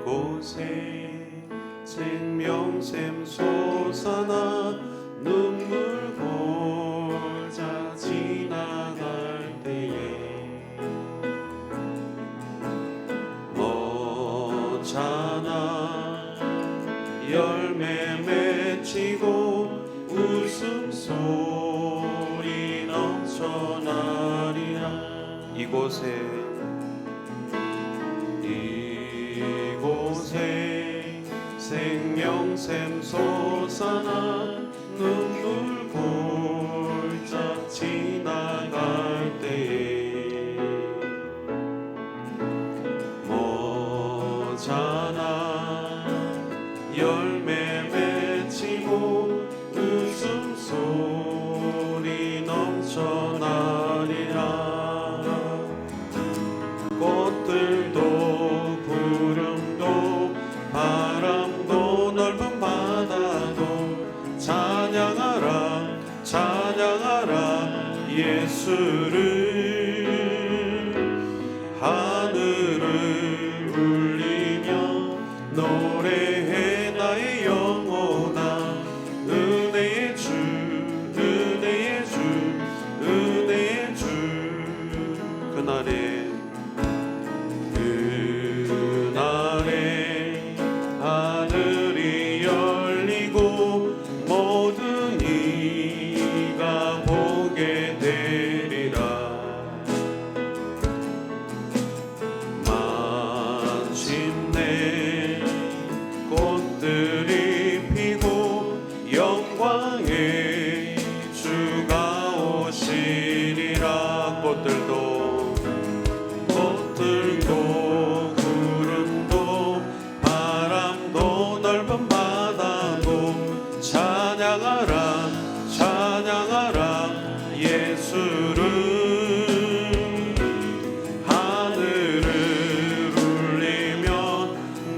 이곳에 생명샘 솟아나 눈물 골자 지나갈 때에 멋잖아 열매 맺히고 웃음소리 넘쳐나리라. 이곳에 생명샘 솟아나 눈물 골짜 지나갈 때에 멋잖아 열매 맺히고 웃음소리 넘쳐나리라. 꽃들도 구름도 바람도 넓은 바다도 찬양하라 찬양하라 예수를. 하늘을 울리며 노래해 나의 영혼아 은혜의 주 은혜의 주 은혜의 주. 그날에 하늘이 열리고 모든 이가 보게 되리라. 마침내 꽃들이 피고 영광의 주가 오시리라. 꽃들도 구름도 바람도 넓은 바다도 찬양하라 찬양하라 예수를. 하늘을 울리며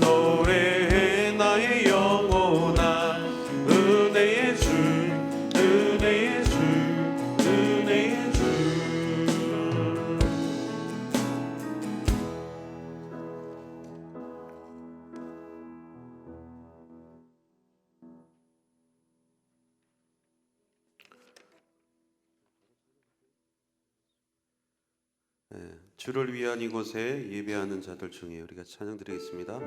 노래해 나의 영혼아 은혜의 주 은혜의 주 은혜의 주. 주를 위한 이곳에 예배하는 자들 중에 우리가 찬양 드리겠습니다.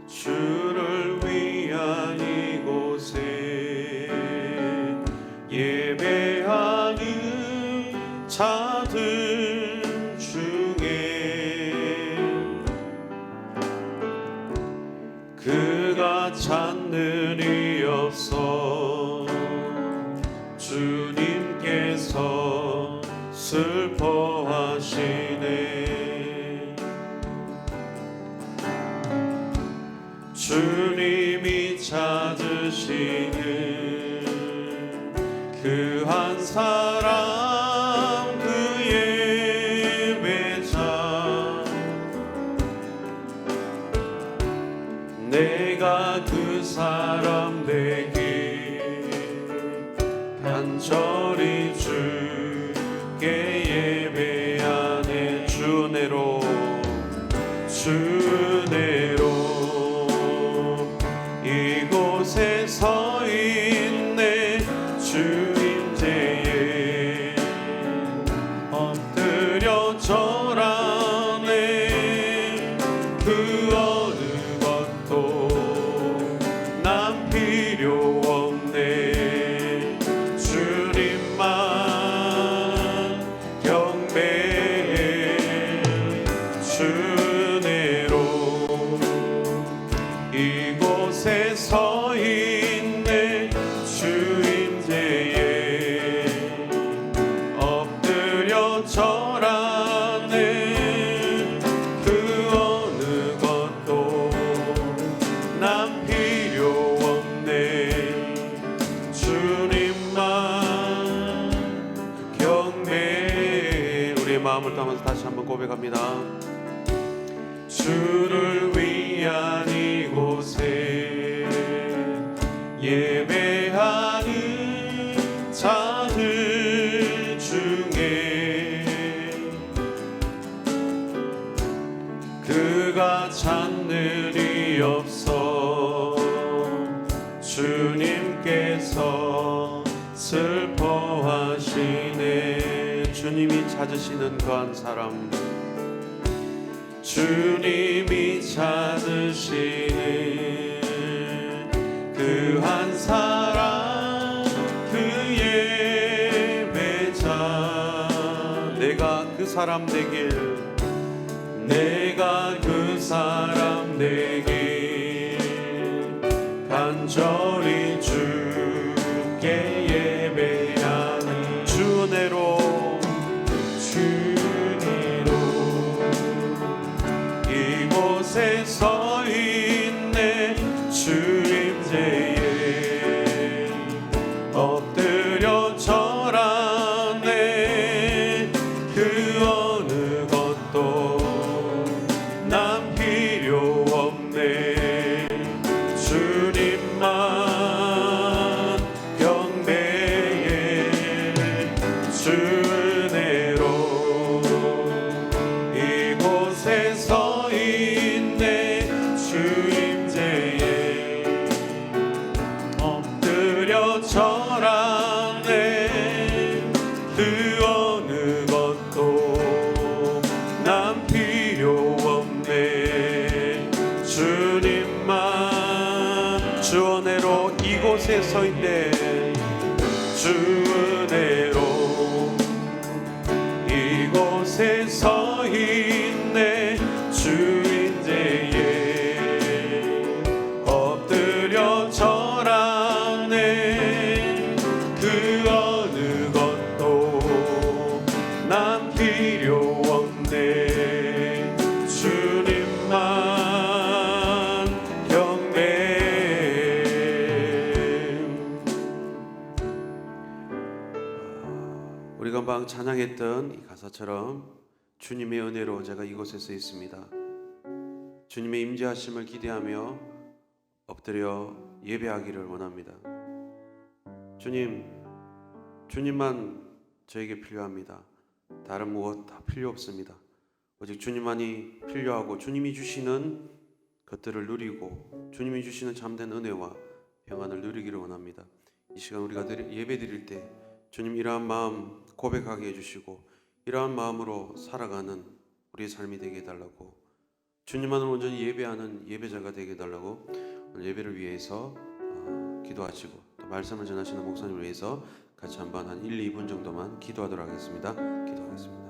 주를 위한 이곳에 예배하는 자들 그가 찾는 이 없어 주님께서 슬퍼하시네. 주님이 찾으시는 그 한 사람 그 예배자 내가 그 사람 되기 간절히 주께 예배하네. 주내로 이곳에 서 있네. 주임제에 엎드려 절하네. 그 어느 것도 난 필요 없네. 주님만 경배해. 주내로 이곳에 서 있네. 주임제에 엎드려 절하네. 그 어느 것도 난 필요 없네. 주님만 경배해. 우리의 마음을 담아서 다시 한번 고백합니다. 주 주를 위한 이곳에 예배하는 자들 중에 그가 찾늘이 없어 주님께서 슬퍼하시네. 주님이 찾으시는 그 한 사람, 주님이 찾으시는 그 한 사람, 그 예배자. 내가 그 사람 되길, 내가 그 사람 되길 간절히 주께 예배하니 주 은혜로 이곳에 서 있네. 주 임재에 엎드려 절하네. 그 어느 것도 난 필요 없네. 주님만 경배해. 주 은혜로 이곳에 서 있네. 주 임재에 엎드려 절하네. 그 어느 것도 난 필요 없네. 주님만. 주 은혜로 이곳에 서 있네. 주 은혜로 이곳에 서 있네. 주 임재에 엎드려 절하네. 그 어느 것도 난 필요 없네. 주님만 경배. 우리가 막 찬양했던 이 가사처럼 주님의 은혜로 제가 이곳에 서 있습니다. 주님의 임재하심을 기대하며 엎드려 예배하기를 원합니다. 주님만 저에게 필요합니다. 다른 무엇 다 필요 없습니다. 오직 주님만이 필요하고 주님이 주시는 것들을 누리고 주님이 주시는 참된 은혜와 평안을 누리기를 원합니다. 이 시간 우리가 예배 드릴 때 주님 이러한 마음 고백하게 해주시고 이러한 마음으로 살아가는 우리의 삶이 되게 해달라고, 주님만을 온전히 예배하는 예배자가 되게 해달라고 오늘 예배를 위해서 기도하시고 또 말씀을 전하시는 목사님을 위해서 같이 한번 한 1, 2분 정도만 기도하도록 하겠습니다. 기도하겠습니다.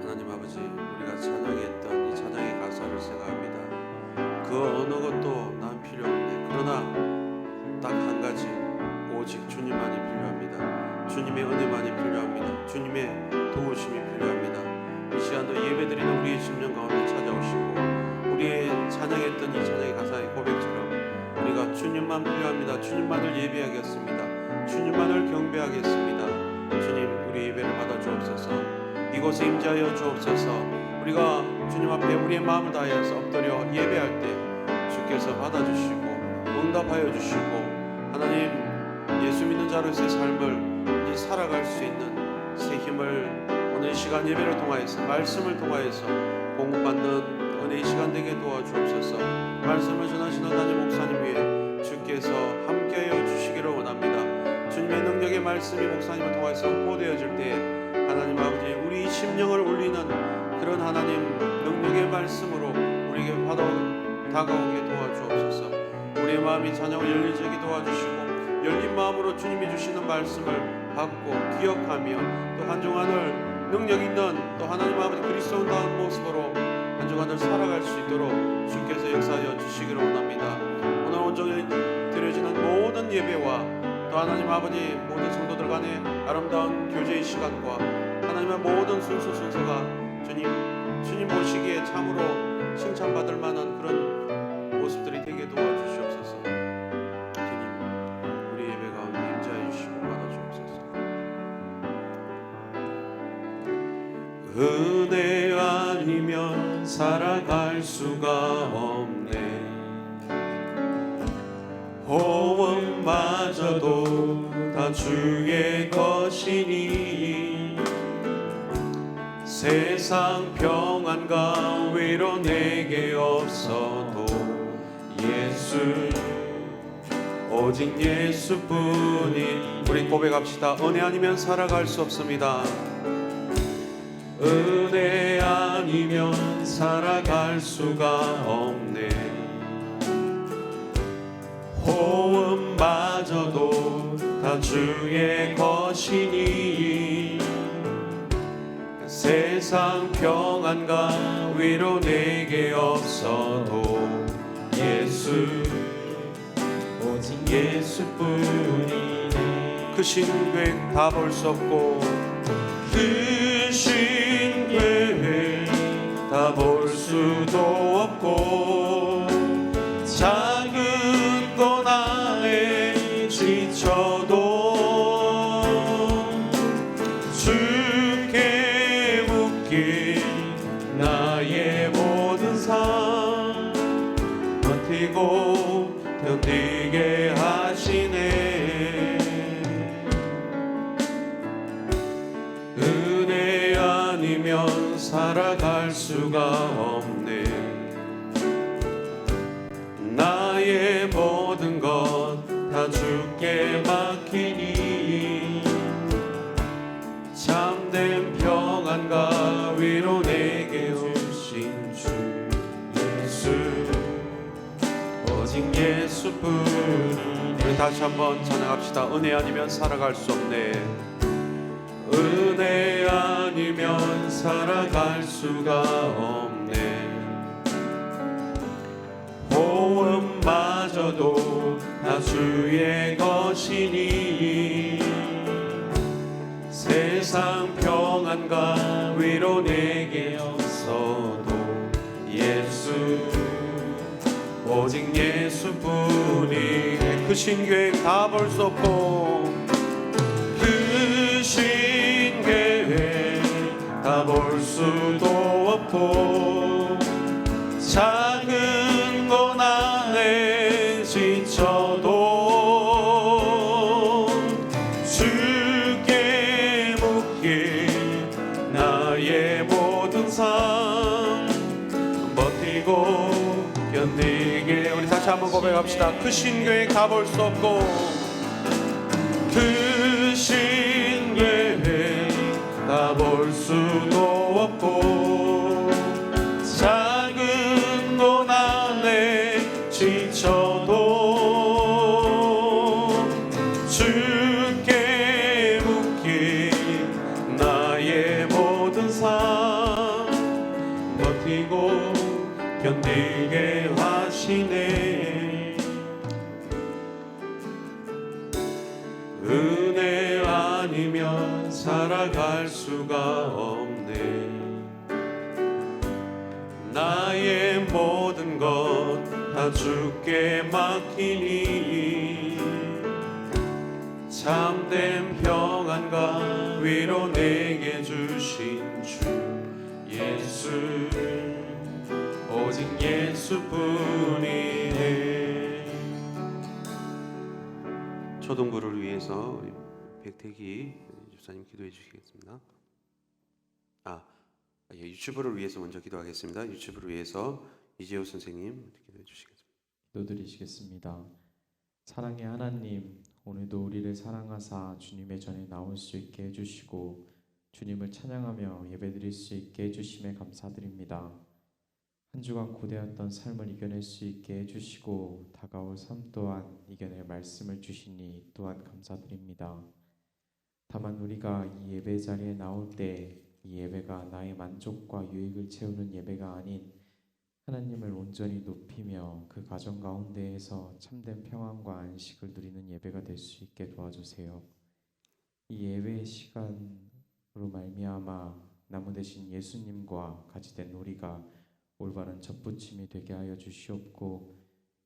하나님 아버지, 우리가 찬양했던 이 찬양의 가사를 생각합니다. 그 어느 것도 난 필요 없네. 그러나 딱 한 가지, 오직 주님만이 필요합니다. 주님의 은혜만이 필요합니다. 주님의 도우심이 필요합니다. 이 시간도 예배드리는 우리의 심령 가운데 찾아오시고 우리의 찬양했던 이 찬양의 가사의 고백처럼 우리가 주님만 필요합니다. 주님만을 예배하겠습니다. 주님만을 경배하겠습니다. 주님, 우리 예배를 받아 주옵소서. 이곳에 임재하여 주옵소서. 우리가 주님 앞에 우리의 마음을 다하여서 엎드려 예배할 때 주께서 받아주시고 응답하여 주시고 하나님, 예수 믿는 자로서의 삶을 이 살아갈 수 있는 새 힘을 오늘 이 시간 예배를 통하여서 말씀을 통하여서 공급받는 은혜의 시간 되게 도와주옵소서. 말씀을 전하시는 담임 목사님 위에 주께서 함께하여 주시기를 원합니다. 주님의 능력의 말씀이 목사님을 통하여서 선포되어질 때 하나님 아버지, 우리 심령을 울리는 그런 하나님 능력의 말씀으로 우리에게 다가오게 도와주옵소서. 우리의 마음이 찬양을 열리게 도와주시고 열린 마음으로 주님이 주시는 말씀을 받고 기억하며 또 한 주간을 능력 있는 또 하나님 아버지 그리스도인다운 모습으로 한 주간을 살아갈 수 있도록 주께서 역사하여 주시기를 원합니다. 오늘 온전히 드려지는 모든 예배와 또 하나님 아버지 모든 성도들 간의 아름다운 교제의 시간과 하나님의 모든 순서가 주님 보시기에 참으로 칭찬받을 만한 그런 모습들이 되게 도와주시옵소서. 주님, 우리 예배 가운데 임재하여 주시고 받아주옵소서. 은혜와 아니면 살아갈 수가 없네. 호흡마저도 다 주의 것이니 세상 평안과 위로 내게 없어도 예수, 오직 예수뿐이. 우리 고백합시다. 은혜 아니면 살아갈 수 없습니다. 은혜 아니면 살아갈 수가 없네. 호흡마저도 다 주의 것이니 세상 평안과 위로 내게 없어도 예수, 오직 예수뿐이네. 크신 계획 다 볼 수 없고 크신 계획 다 볼 수도 없고 작은 것 안에 지쳐도 주께 묶인 나의 모든 삶 버티고 견디게 하시네. 은혜 아니면 살아갈 수가 없네. 나의 모든 것 다 주께 맡기니 참된 평안과 위로 내게 주신 주 예수, 오직 예수뿐이네. 우리 다시 한번 찬양합시다. 은혜 아니면 살아갈 수 없네. 은혜 아니면 살아갈 수가 없네. 호흡마저도 다 주의 것이니 세상 평안과 위로 내게 없어도 예수, 오직 예수뿐이. 크신 계획 다 볼 수 없고 크신 계획 다 볼 수도 없고 작은 것 안에 지쳐도 주께 묶인 나의 모든 삶 버티고 견디게. 우리 다시 한번 고백합시다. 크신 계획 다 볼 수 없고 크신 계획 다 볼 수도 없고 작은 것 안에 지쳐도 주께 묶인 나의 모든 삶 버티고 견디게 하시네. 은혜 아니면 살아갈 수가 없네. 나의 모든 것 다 주께 맡기니 참된 평안과 위로 내게 주신 주 예수, 오직 예수뿐이네. 초등부를 위해서 백태기 집사님 기도해 주시겠습니다. 유치부를 위해서 먼저 기도하겠습니다. 유치부를 위해서 이재호 선생님 기도해 주시겠습니다. 기도드리시겠습니다. 사랑의 하나님, 오늘도 우리를 사랑하사 주님의 전에 나올 수 있게 해주시고 주님을 찬양하며 예배드릴 수 있게 해주심에 감사드립니다. 한 주간 고되었던 삶을 이겨낼 수 있게 해주시고 다가올 삶 또한 이겨낼 말씀을 주시니 또한 감사드립니다. 다만 우리가 이 예배 자리에 나올 때 이 예배가 나의 만족과 유익을 채우는 예배가 아닌 하나님을 온전히 높이며 그 가정 가운데에서 참된 평안과 안식을 누리는 예배가 될 수 있게 도와주세요. 이 예배의 시간으로 말미암아 나무 대신 예수님과 같이 된 우리가 올바른 접붙임이 되게 하여 주시옵고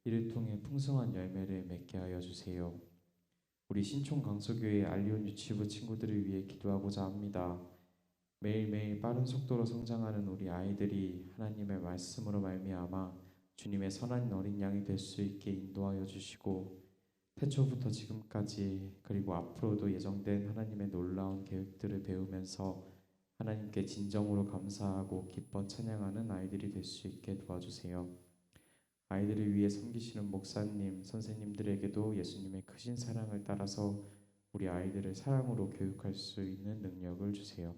이를 통해 풍성한 열매를 맺게 하여 주세요. 우리 신촌 강서교회 알리온 유치부 친구들을 위해 기도하고자 합니다. 매일매일 빠른 속도로 성장하는 우리 아이들이 하나님의 말씀으로 말미암아 주님의 선한 어린 양이 될 수 있게 인도하여 주시고, 태초부터 지금까지 그리고 앞으로도 예정된 하나님의 놀라운 계획들을 배우면서 하나님께 진정으로 감사하고 기뻐 찬양하는 아이들이 될 수 있게 도와주세요. 아이들을 위해 섬기시는 목사님, 선생님들에게도 예수님의 크신 사랑을 따라서 우리 아이들을 사랑으로 교육할 수 있는 능력을 주세요.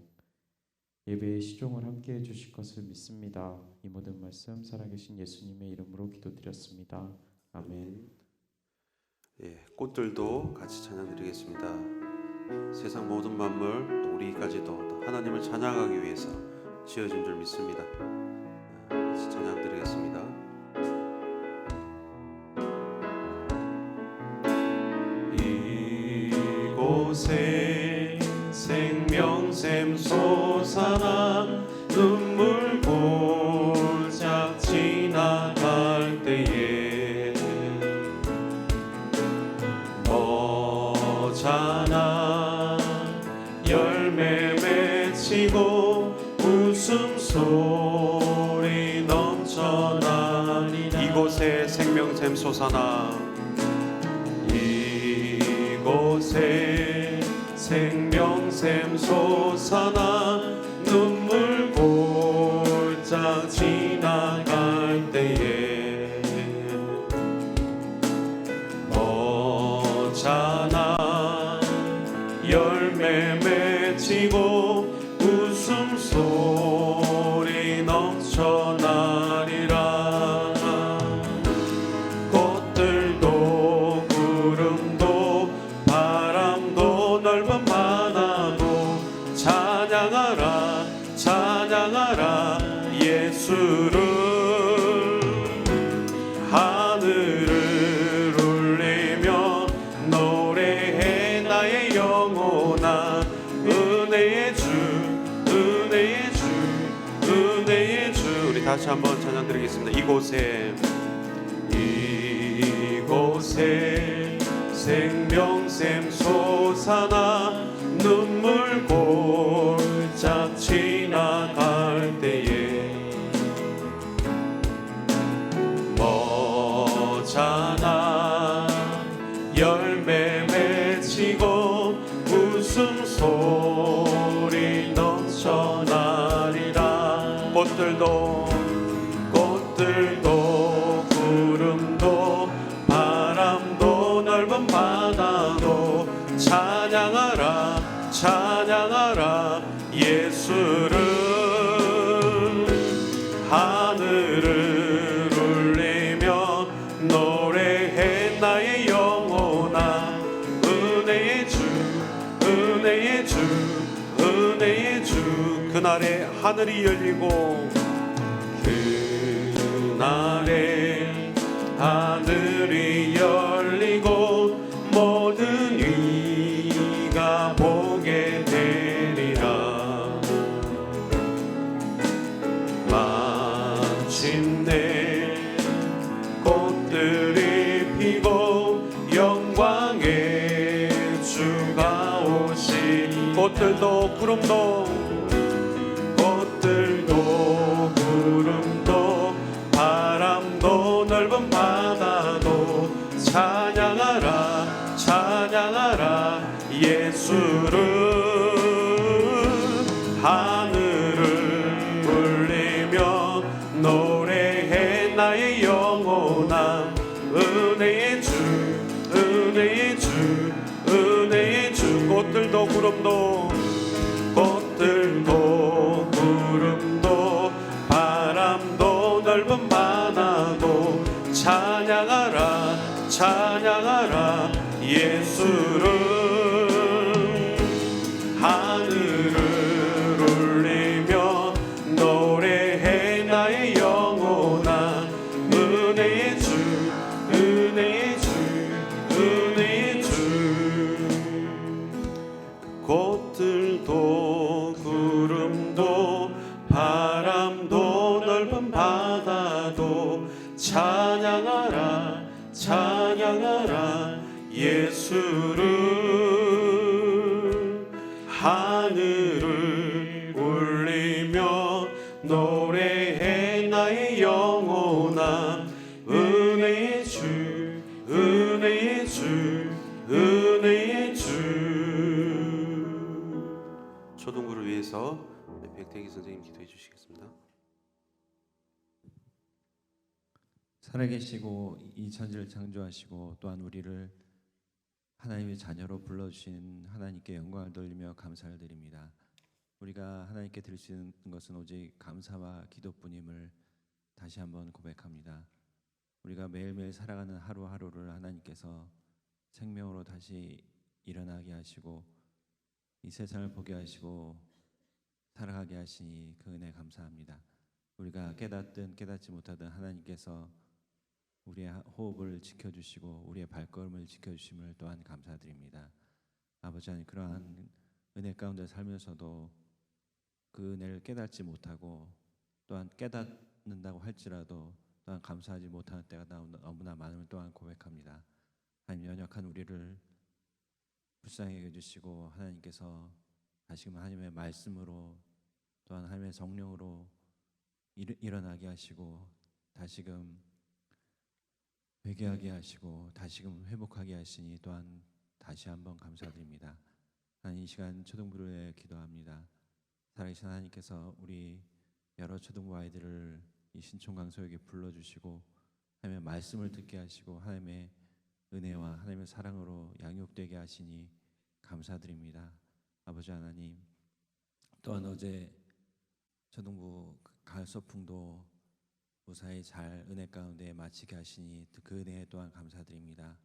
예배의 시종을 함께 해주실 것을 믿습니다. 이 모든 말씀 살아계신 예수님의 이름으로 기도드렸습니다. 아멘. 예, 꽃들도 같이 찬양드리겠습니다. 세상 모든 만물 또 우리까지도 하나님을 찬양하기 위해서 지어진 줄 믿습니다. 같이 찬양드리겠습니다. 이곳에 생명샘 솟아나 눈물 골짝 지나갈 때에 너잖아 열매 맺히고 웃음소리 넘쳐나리라. 이곳에 생명샘 솟아나 이곳에 생명샘 솟아나 눈물 골짝 지나갈 때에 너잖아 열매 맺히고 웃음소리 넘쳐나리라. 꽃들도 구름도 바람도 넓은 바다도 찬양하라 찬양하라 예수를. 하늘을 울리며 노래해 나의 영혼아 은혜의 주 은혜의 주 은혜의 주. 우리 다시 한번 찬양 드리겠습니다. 이곳에 생명샘 솟아나 눈물 골짝 지나갈 때에 너잖아 열매 맺히고 웃음소리 넘쳐나리라. 꽃들도 구름도 바람도 넓은 바다도 찬양하라 찬양하라 예수를. 하늘을 울리며 노래해 나의 영혼아 은혜의 주 은혜의 주 은혜의 주. 그날에 하늘이 열리고 그날에 하늘이 열리고 모든 이가 보게 되리라. 마침내 꽃들이 피고 영광의 주가 오시. 꽃들도 구름도 바람도 넓은 바다도 찬양하라 찬양하라 예수를. 하늘을 울리며 노래해 나의 영혼아 은혜의 주 은혜의 주 은혜의 주. 꽃들도 구름도 바람도 넓은 바다도 찬양하라 찬양하라 예수를. 하늘을 울리며 노래해 나의 영혼아 은혜의 주 은혜의 주 은혜의 주. 꽃들도 구름도 바람도 넓은 바다도 찬양하라 찬양하라 예수를. 하늘을 초등부를 위해서 백태기 선생님 기도해 주시겠습니다. 살아계시고 이 천지를 창조하시고 또한 우리를 하나님의 자녀로 불러주신 하나님께 영광을 돌리며 감사를 드립니다. 우리가 하나님께 드릴 수 있는 것은 오직 감사와 기도뿐임을 다시 한번 고백합니다. 우리가 매일매일 살아가는 하루하루를 하나님께서 생명으로 다시 일어나게 하시고 이 세상을 보게 하시고 살아가게 하시니 그 은혜 감사합니다. 우리가 깨닫든 깨닫지 못하든 하나님께서 우리의 호흡을 지켜주시고 우리의 발걸음을 지켜주심을 또한 감사드립니다. 아버지 하나님, 그러한 은혜 가운데 살면서도 그 은혜를 깨닫지 못하고 또한 깨닫는다고 할지라도 또한 감사하지 못하는 때가 너무나 많음을 또한 고백합니다. 하나님, 연약한 우리를 불쌍히 여겨주시고 하나님께서 다시금 하나님의 말씀으로 또한 하나님의 성령으로 일어나게 하시고 다시금 회개하게 하시고 다시금 회복하게 하시니 또한 다시 한번 감사드립니다. 하나님, 이 시간 초등부를 위해 기도합니다. 살아계신 하나님께서 우리 여러 초등부 아이들을 이 신촌강소에게 불러주시고 하나님의 말씀을 듣게 하시고 하나님의 은혜와 하나님의 사랑으로 양육되게 하시니 감사드립니다. 아버지 하나님, 또한 어제 초등부 가을 소풍도 무사히 잘 은혜 가운데 마치게 하시니 그 은혜에 또한 감사드립니다.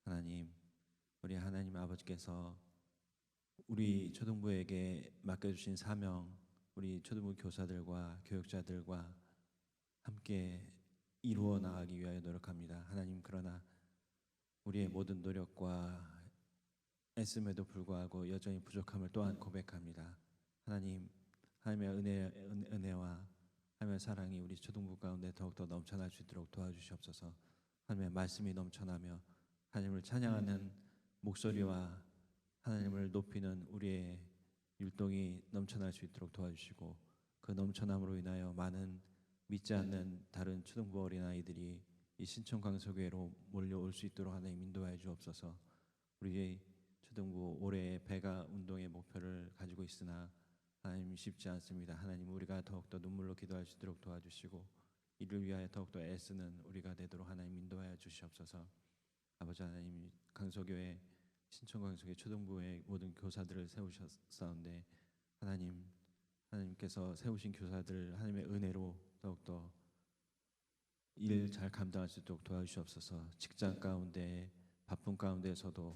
하나님, 우리 하나님 아버지께서 우리 초등부에게 맡겨주신 사명, 우리 초등부 교사들과 교육자들과 함께 이루어 나가기 위하여 노력합니다. 하나님, 그러나 우리의 모든 노력과 애씀에도 불구하고 여전히 부족함을 또한 고백합니다. 하나님, 하나님의 은혜와 하나님의 사랑이 우리 초등부 가운데 더욱더 넘쳐날 수 있도록 도와주시옵소서. 하나님의 말씀이 넘쳐나며 하나님을 찬양하는 목소리와 하나님을 높이는 우리의 율동이 넘쳐날 수 있도록 도와주시고 그 넘쳐남으로 인하여 많은 믿지 않는 다른 초등부 어린아이들이 이 신촌강소교회로 몰려올 수 있도록 하나님 인도하여 주옵소서. 우리의 초등부 올해 배가 운동의 목표를 가지고 있으나 하나님 쉽지 않습니다. 하나님, 우리가 더욱더 눈물로 기도할 수 있도록 도와주시고 이를 위하여 더욱더 애쓰는 우리가 되도록 하나님 인도하여 주시옵소서. 아버지 하나님, 강소교회 신촌강소교회 초등부의 모든 교사들을 세우셨사온데 하나님께서 세우신 교사들 하나님의 은혜로 더욱더 일 잘 감당할 수 있도록 도와주시옵소서. 직장 가운데 바쁜 가운데서도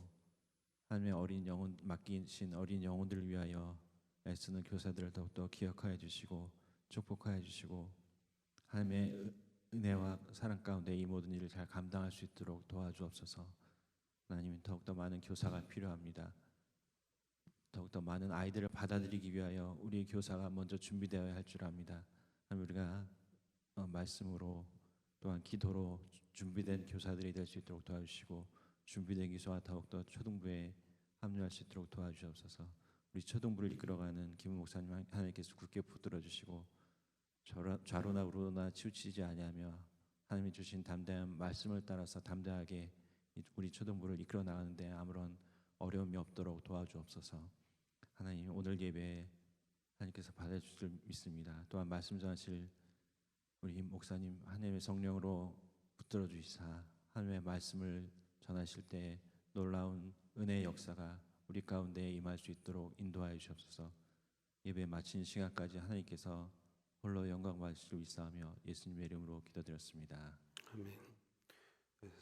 하나님의 어린 영혼 맡기신 어린 영혼들을 위하여 애쓰는 교사들을 더욱더 기억하여 주시고 축복하여 주시고 하나님의 은혜와 사랑 가운데 이 모든 일을 잘 감당할 수 있도록 도와주옵소서. 하나님, 더욱더 많은 교사가 필요합니다. 더욱더 많은 아이들을 받아들이기 위하여 우리 교사가 먼저 준비되어야 할 줄 압니다. 하나님, 우리가 말씀으로 또한 기도로 준비된 교사들이 될 수 있도록 도와주시고 준비된 교사와 더욱더 초등부에 합류할 수 있도록 도와주옵소서. 우리 초등부를 이끌어가는 김우 목사님 하나님께서 굳게 붙들어 주시고 좌로나 우로나 치우치지 아니하며 하나님이 주신 담대한 말씀을 따라서 담대하게 우리 초등부를 이끌어 나가는데 아무런 어려움이 없도록 도와주옵소서. 하나님, 오늘 예배 하나님께서 받아주실 줄 믿습니다. 또한 말씀 전하실 우리 목사님 하나님의 성령으로 붙들어 주시사 하나님의 말씀을 전하실 때 놀라운 은혜의 역사가 우리 가운데 임할 수 있도록 인도하여 주옵소서. 예배 마친 시간까지 하나님께서 홀로 영광 받으실 줄 믿사오며 예수님의 이름으로 기도드렸습니다. 아멘.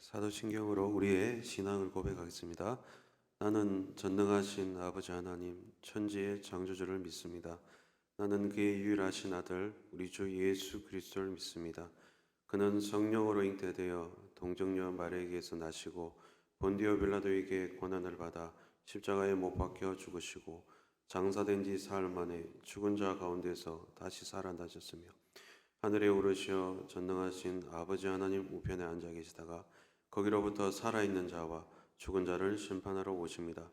사도신경으로 우리의 신앙을 고백하겠습니다. 나는 전능하신 아버지 하나님 천지의 창조주를 믿습니다. 나는 그의 유일하신 아들 우리 주 예수 그리스도를 믿습니다. 그는 성령으로 잉태되어 동정녀 마리아에게서 나시고 본디오 빌라도에게 고난을 받아 십자가에 못 박혀 죽으시고 장사된 지 사흘 만에 죽은 자 가운데서 다시 살아나셨으며 하늘에 오르시어 전능하신 아버지 하나님 우편에 앉아 계시다가 거기로부터 살아있는 자와 죽은 자를 심판하러 오십니다.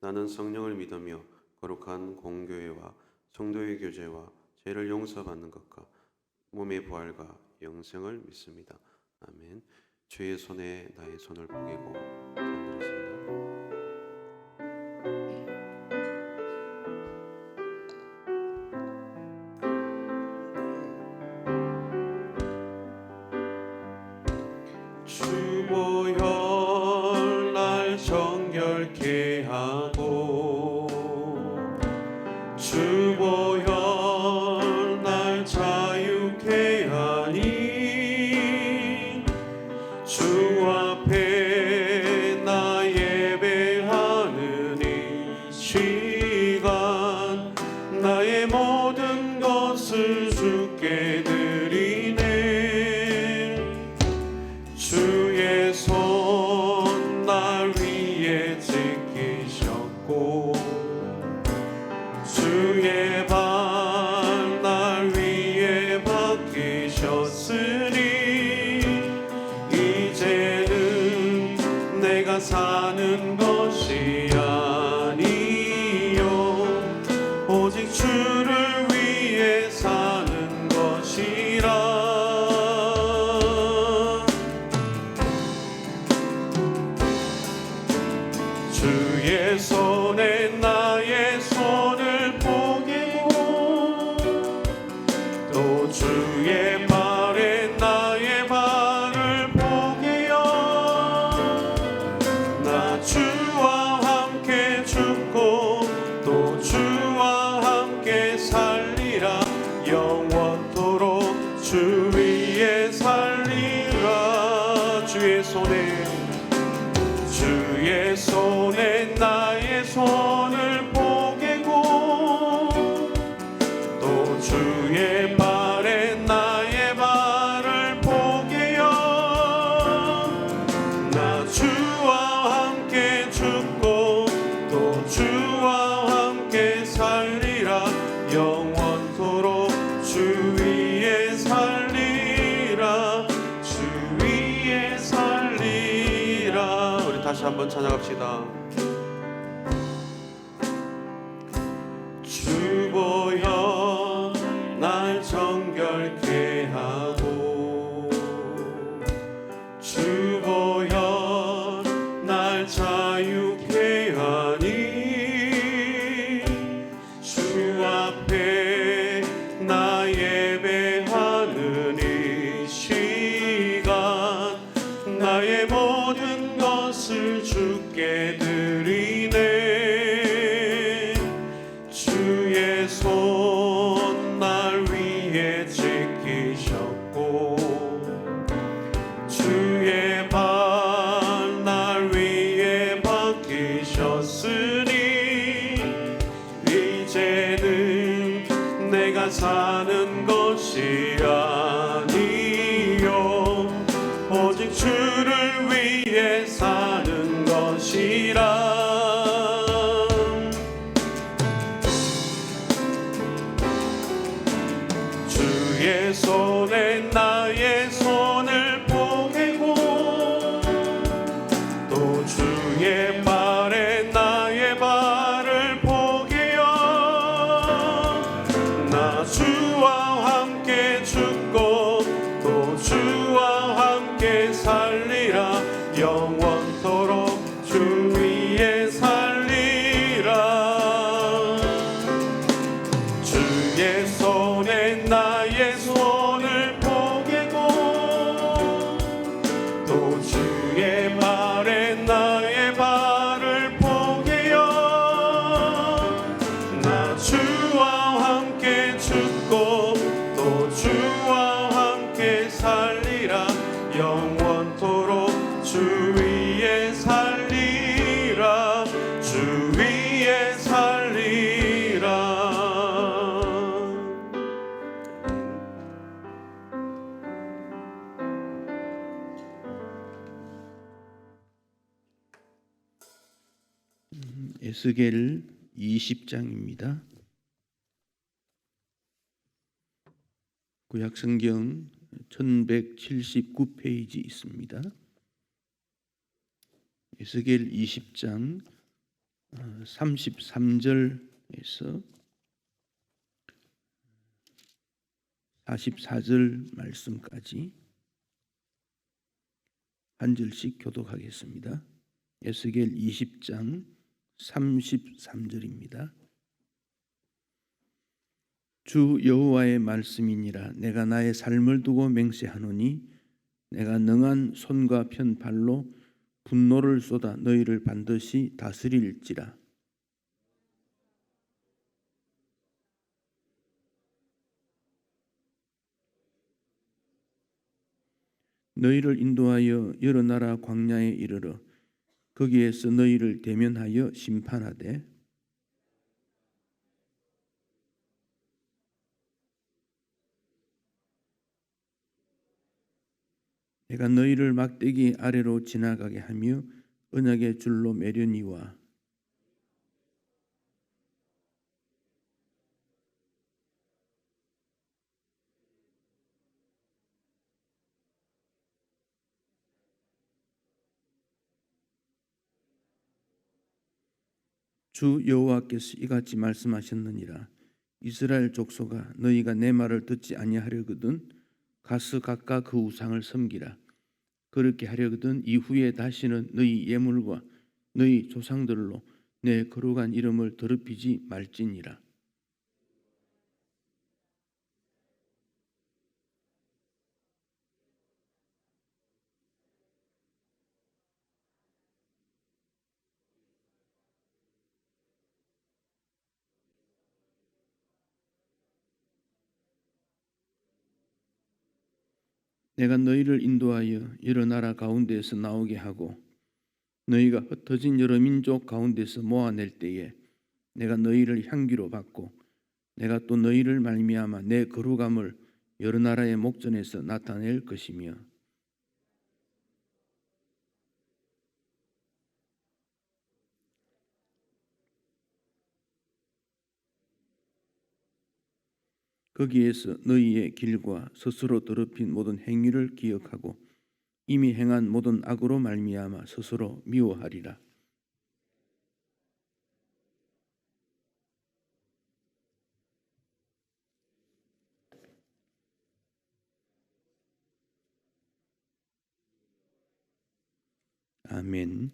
나는 성령을 믿으며 거룩한 공교회와 성도의 교제와 죄를 용서받는 것과 몸의 부활과 영생을 믿습니다. 아멘. 주의 손에 나의 손을 포개고 잠들었습니다. 다시 한번 찬양합시다. 주보여 날 정결케 하고 주보여 날 자유케 하니 주 앞에 나 예배하는 이 시간 나의 모든 것을 주께 드리네. 주의 손 날 위에 지키셨고 주의 발 날 위에 박히셨으니 이제는 내가 사는 것이 아니요 오직 주를 위해 사는 것이라. 주의 손에 나의 손을 보내고 또 주의 발에 나의 발을 보게요. 나 주와 함께 죽고 또 주와 함께 살리라. 영원토록 주 위에 살리라. 주의 손에 나의 손을 포개고 또 주의 발에 나의 발을 포개요. 나 주와 함께 죽고 또 주와 함께 살리라. 영원토록 주 위에 살리라. 주 위에 살리라. 에스겔 20장입니다. 구약성경 1179페이지 있습니다. 에스겔 20장 33절에서 44절 말씀까지 한 절씩 교독하겠습니다. 에스겔 20장 33절입니다. 주 여호와의 말씀이니라. 내가 나의 삶을 두고 맹세하노니 내가 능한 손과 편 발로 분노를 쏟아 너희를 반드시 다스릴지라. 너희를 인도하여 여러 나라 광야에 이르러 거기에서 너희를 대면하여 심판하되 내가 너희를 막대기 아래로 지나가게 하며 언약의 줄로 매려니와 주 여호와께서 이같이 말씀하셨느니라. 이스라엘 족속아 너희가 내 말을 듣지 아니하려거든 가서 각각 그 우상을 섬기라. 그렇게 하려거든 이후에 다시는 너희 예물과 너희 조상들로 내 거룩한 이름을 더럽히지 말지니라. 내가 너희를 인도하여 여러 나라 가운데에서 나오게 하고 너희가 흩어진 여러 민족 가운데서 모아낼 때에 내가 너희를 향기로 받고 내가 또 너희를 말미암아 내 거룩함을 여러 나라의 목전에서 나타낼 것이며 거기에서 너희의 길과 스스로 더럽힌 모든 행위를 기억하고 이미 행한 모든 악으로 말미암아 스스로 미워하리라. 아멘.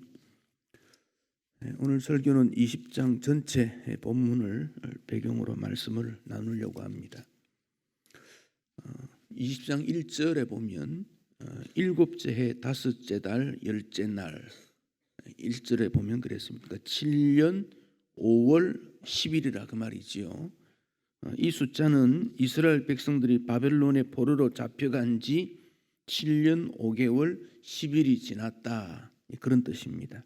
오늘 설교는 20장 전체 본문을 배경으로 말씀을 나누려고 합니다. 20장 1절에 보면 일곱째 해 다섯째 달 열째 날 1절에 보면 그랬습니다. 그러니까 7년 5월 10일이라 그 말이지요. 이 숫자는 이스라엘 백성들이 바벨론의 포로로 잡혀간 지 7년 5개월 10일이 지났다, 그런 뜻입니다.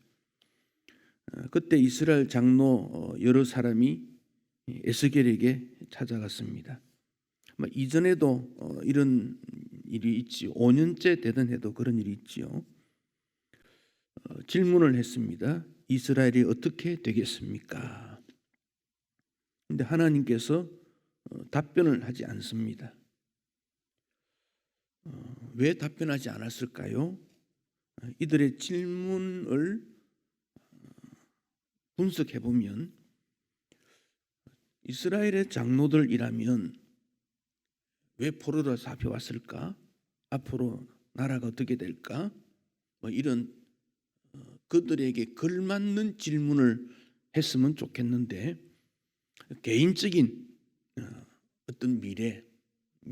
그때 이스라엘 장로 여러 사람이 에스겔에게 찾아갔습니다. 이전에도 이런 일이 있지, 5년째 되던 해도 그런 일이 있지요. 질문을 했습니다. 이스라엘이 어떻게 되겠습니까? 그런데 하나님께서 답변을 하지 않습니다. 왜 답변하지 않았을까요? 이들의 질문을 분석해 보면 이스라엘의 장로들이라면 왜 포로로 잡혀왔을까? 앞으로 나라가 어떻게 될까? 이런 그들에게 걸맞는 질문을 했으면 좋겠는데 개인적인 어떤 미래,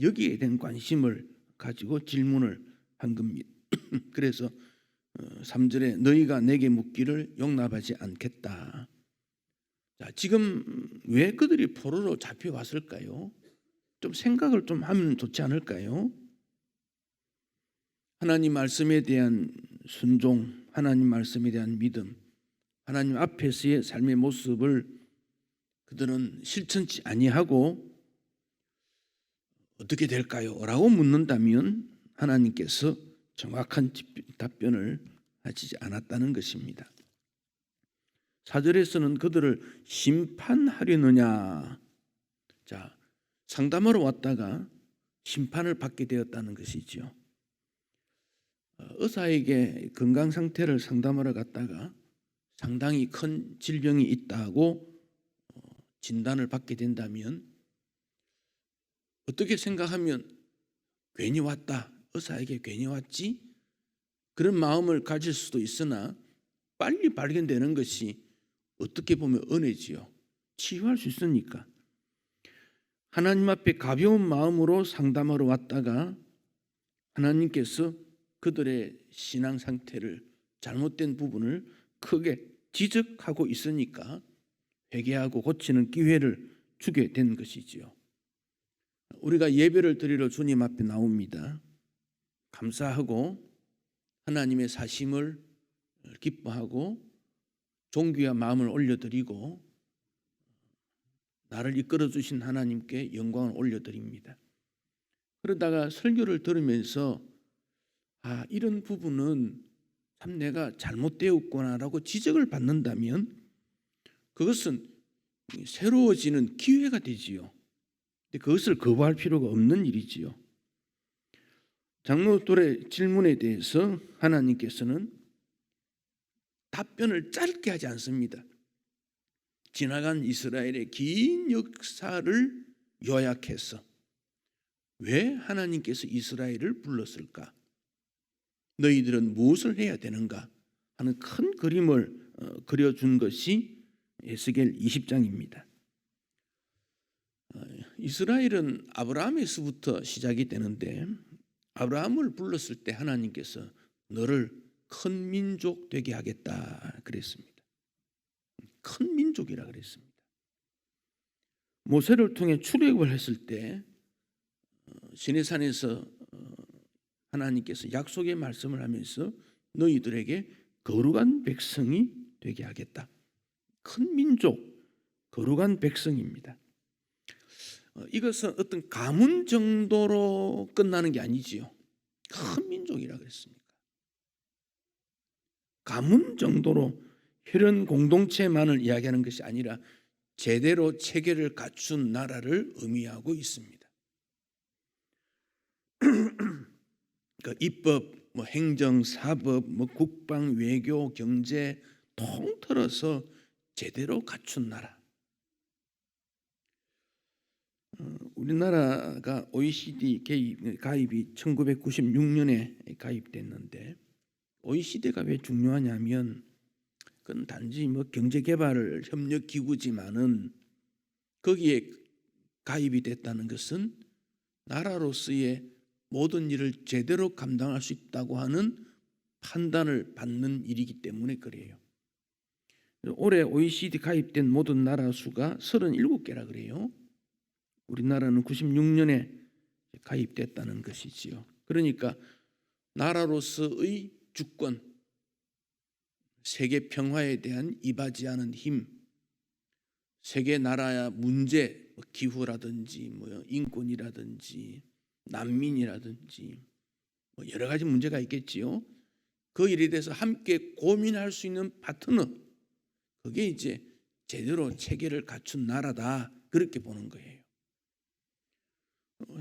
여기에 대한 관심을 가지고 질문을 한 겁니다. 그래서 3절에 너희가 내게 묻기를 용납하지 않겠다. 자, 지금 왜 그들이 포로로 잡혀왔을까요? 좀 생각을 좀 하면 좋지 않을까요? 하나님 말씀에 대한 순종, 하나님 말씀에 대한 믿음, 하나님 앞에서의 삶의 모습을 그들은 실천치 아니하고 어떻게 될까요? 라고 묻는다면 하나님께서 정확한 답변을 하지 않았다는 것입니다. 4절에서는 그들을 심판하려느냐, 자, 상담하러 왔다가 심판을 받게 되었다는 것이죠. 의사에게 건강 상태를 상담하러 갔다가 상당히 큰 질병이 있다고 진단을 받게 된다면 어떻게 생각하면 괜히 왔다, 의사에게 괜히 왔지? 그런 마음을 가질 수도 있으나 빨리 발견되는 것이 어떻게 보면 은혜지요. 치유할 수 있으니까. 하나님 앞에 가벼운 마음으로 상담하러 왔다가 하나님께서 그들의 신앙 상태를, 잘못된 부분을 크게 지적하고 있으니까 회개하고 고치는 기회를 주게 된 것이지요. 우리가 예배를 드리러 주님 앞에 나옵니다. 감사하고 하나님의 사심을 기뻐하고 존귀한 마음을 올려드리고 나를 이끌어 주신 하나님께 영광을 올려드립니다. 그러다가 설교를 들으면서 이런 부분은 참 내가 잘못되었구나라고 지적을 받는다면 그것은 새로워지는 기회가 되지요. 근데 그것을 거부할 필요가 없는 일이지요. 장로들의 질문에 대해서 하나님께서는 답변을 짧게 하지 않습니다. 지나간 이스라엘의 긴 역사를 요약해서 왜 하나님께서 이스라엘을 불렀을까? 너희들은 무엇을 해야 되는가? 하는 큰 그림을 그려준 것이 에스겔 20장입니다. 이스라엘은 아브라함에서부터 시작이 되는데 아브라함을 불렀을 때 하나님께서 너를 큰 민족 되게 하겠다 그랬습니다. 큰 민족이라 그랬습니다. 모세를 통해 출애굽을 했을 때 시내산에서 하나님께서 약속의 말씀을 하면서 너희들에게 거룩한 백성이 되게 하겠다. 큰 민족, 거룩한 백성입니다. 이것은 어떤 가문 정도로 끝나는 게 아니지요. 큰 민족이라 그랬습니까? 가문 정도로 혈연 공동체만을 이야기하는 것이 아니라 제대로 체계를 갖춘 나라를 의미하고 있습니다. 그 입법, 뭐 행정, 사법, 뭐 국방, 외교, 경제 통틀어서 제대로 갖춘 나라. 우리나라가 OECD 가입이 1996년에 가입됐는데 OECD가 왜 중요하냐면 그건 단지 뭐 경제개발 협력 기구지만은 거기에 가입이 됐다는 것은 나라로서의 모든 일을 제대로 감당할 수 있다고 하는 판단을 받는 일이기 때문에 그래요. 올해 OECD 가입된 모든 나라 수가 37개라 그래요. 우리나라는 96년에 가입됐다는 것이지요. 그러니까 나라로서의 주권, 세계 평화에 대한 이바지하는 힘, 세계 나라의 문제, 기후라든지 뭐 인권이라든지 난민이라든지 뭐 여러 가지 문제가 있겠지요. 그 일에 대해서 함께 고민할 수 있는 파트너, 그게 이제 제대로 체계를 갖춘 나라다, 그렇게 보는 거예요.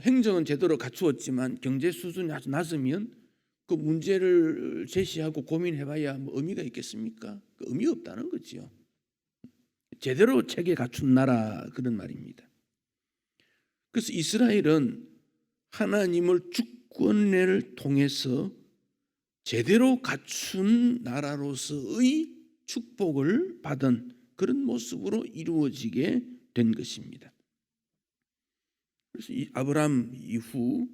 행정은 제대로 갖추었지만 경제 수준이 아주 낮으면 그 문제를 제시하고 고민해봐야 뭐 의미가 있겠습니까? 그 의미 없다는 거지요. 제대로 체계 갖춘 나라, 그런 말입니다. 그래서 이스라엘은 하나님을 주권을 통해서 제대로 갖춘 나라로서의 축복을 받은 그런 모습으로 이루어지게 된 것입니다. 그래서 이 아브라함 이후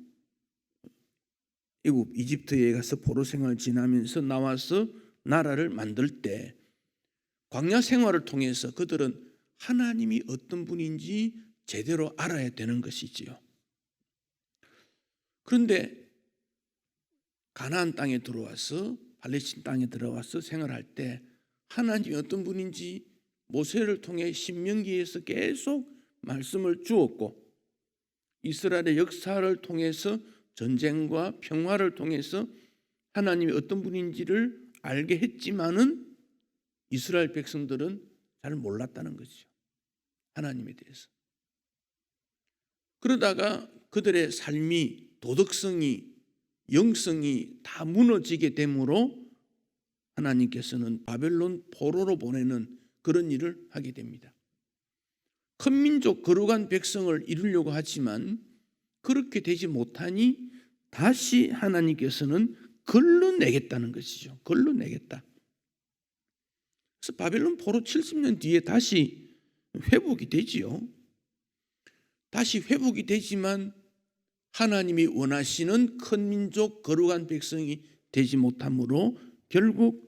애굽 이집트에 가서 포로 생활을 지나면서 나와서 나라를 만들 때 광야 생활을 통해서 그들은 하나님이 어떤 분인지 제대로 알아야 되는 것이지요. 그런데 가나안 땅에 들어와서 팔레스틴 땅에 들어와서 생활할 때 하나님이 어떤 분인지 모세를 통해 신명기에서 계속 말씀을 주었고 이스라엘의 역사를 통해서 전쟁과 평화를 통해서 하나님이 어떤 분인지를 알게 했지만은 이스라엘 백성들은 잘 몰랐다는 거죠. 하나님에 대해서. 그러다가 그들의 삶이, 도덕성이, 영성이 다 무너지게 되므로 하나님께서는 바벨론 포로로 보내는 그런 일을 하게 됩니다. 큰 민족, 거룩한 백성을 이루려고 하지만 그렇게 되지 못하니 다시 하나님께서는 걸러내겠다는 것이죠. 걸러내겠다. 그래서 바벨론 포로 70년 뒤에 다시 회복이 되지요. 다시 회복이 되지만 하나님이 원하시는 큰 민족, 거룩한 백성이 되지 못하므로 결국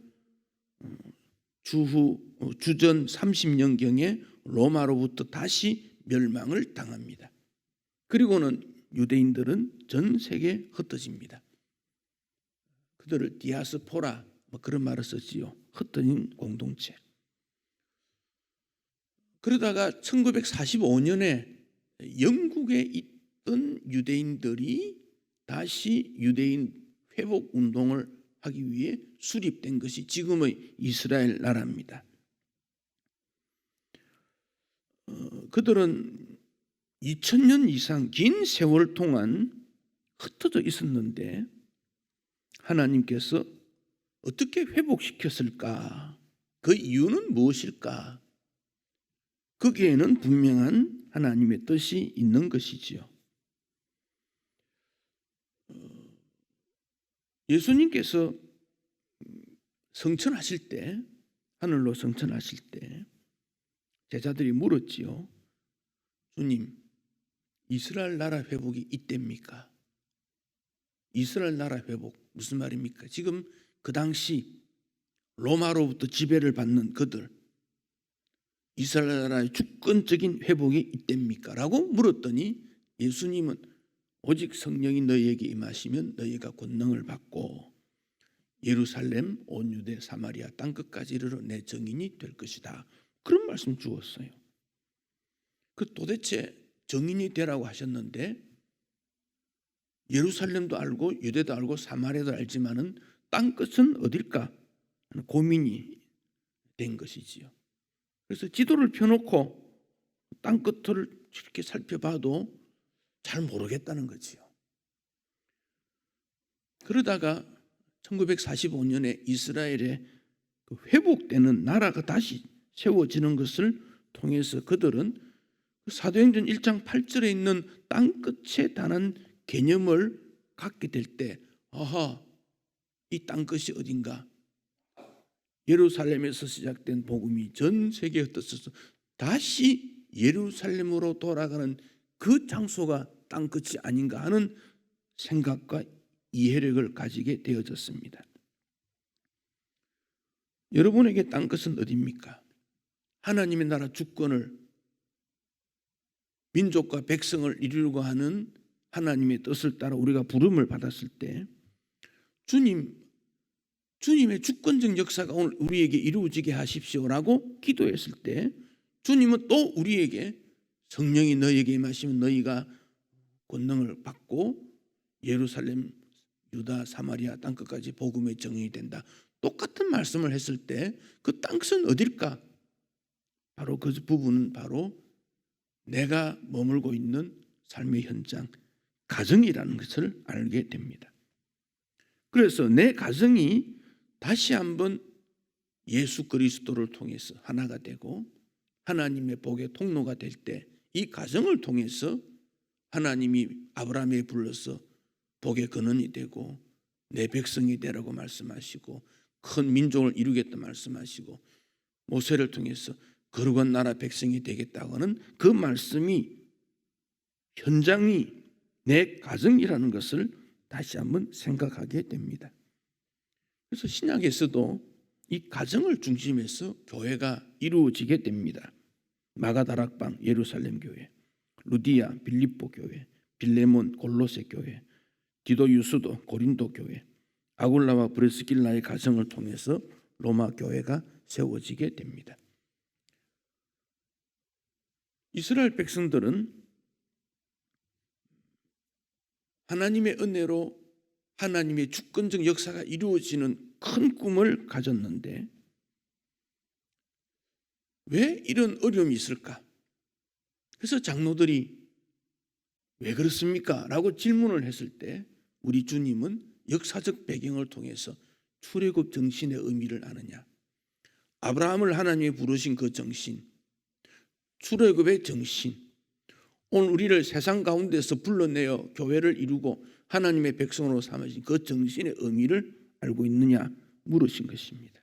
주전 30년경에 로마로부터 다시 멸망을 당합니다. 그리고는 유대인들은 전 세계에 흩어집니다. 그들을 디아스포라 뭐 그런 말을 썼지요. 흩어진 공동체. 그러다가 1945년에 영국에 있던 유대인들이 다시 유대인 회복 운동을 하기 위해 수립된 것이 지금의 이스라엘 나라입니다. 그들은 2000년 이상 긴 세월 동안 흩어져 있었는데 하나님께서 어떻게 회복시켰을까? 그 이유는 무엇일까? 거기에는 분명한 하나님의 뜻이 있는 것이지요. 예수님께서 성천하실 때, 하늘로 성천하실 때 제자들이 물었지요. 주님, 이스라엘 나라 회복이 이때입니까? 이스라엘 나라 회복 무슨 말입니까? 지금 그 당시 로마로부터 지배를 받는 그들, 이스라엘 나라의 주권적인 회복이 이때입니까? 라고 물었더니 예수님은 오직 성령이 너희에게 임하시면 너희가 권능을 받고 예루살렘, 온 유대, 사마리아 땅끝까지 이르러 내 증인이 될 것이다. 그런 말씀 주었어요. 그 도대체 증인이 되라고 하셨는데 예루살렘도 알고 유대도 알고 사마리아도 알지만은 땅끝은 어딜까 하는 고민이 된 것이지요. 그래서 지도를 펴놓고 땅끝을 이렇게 살펴봐도 잘 모르겠다는 거지요. 그러다가 1945년에 이스라엘의 그 회복되는 나라가 다시 세워지는 것을 통해서 그들은 사도행전 1장 8절에 있는 땅끝에 단한 개념을 갖게 될 때, 아하, 이 땅끝이 어딘가? 예루살렘에서 시작된 복음이 전 세계에 흩어져서 다시 예루살렘으로 돌아가는 그 장소가 땅끝이 아닌가 하는 생각과 이해력을 가지게 되어졌습니다. 여러분에게 땅끝은 어디입니까? 하나님의 나라 주권을, 민족과 백성을 이루려고 하는 하나님의 뜻을 따라 우리가 부름을 받았을 때 주님의 주권적 역사가 오늘 우리에게 이루어지게 하십시오라고 기도했을 때 주님은 또 우리에게 성령이 너희에게 임하시면 너희가 권능을 받고 예루살렘, 유다, 사마리아 땅끝까지 복음의 정인이 된다. 똑같은 말씀을 했을 때 그 땅끝은 어딜까? 바로 그 부분은 바로 내가 머물고 있는 삶의 현장, 가정이라는 것을 알게 됩니다. 그래서 내 가정이 다시 한번 예수 그리스도를 통해서 하나가 되고 하나님의 복의 통로가 될 때 이 가정을 통해서 하나님이 아브라함에 불러서 복의 근원이 되고 내 백성이 되라고 말씀하시고 큰 민족을 이루겠다 말씀하시고 모세를 통해서 거룩한 나라 백성이 되겠다고 하는 그 말씀이 현장이 내 가정이라는 것을 다시 한번 생각하게 됩니다. 그래서 신약에서도 이 가정을 중심해서 교회가 이루어지게 됩니다. 마가다락방 예루살렘 교회, 루디아 빌립보 교회, 빌레몬 골로새 교회, 디도 유스도 고린도 교회, 아굴라와 브리스길라의 가정을 통해서 로마 교회가 세워지게 됩니다. 이스라엘 백성들은 하나님의 은혜로 하나님의 주권적 역사가 이루어지는 큰 꿈을 가졌는데 왜 이런 어려움이 있을까? 그래서 장로들이 왜 그렇습니까? 라고 질문을 했을 때 우리 주님은 역사적 배경을 통해서 출애굽 정신의 의미를 아느냐, 아브라함을 하나님이 부르신 그 정신, 출애굽의 정신, 오늘 우리를 세상 가운데서 불러내어 교회를 이루고 하나님의 백성으로 삼으신 그 정신의 의미를 알고 있느냐 물으신 것입니다.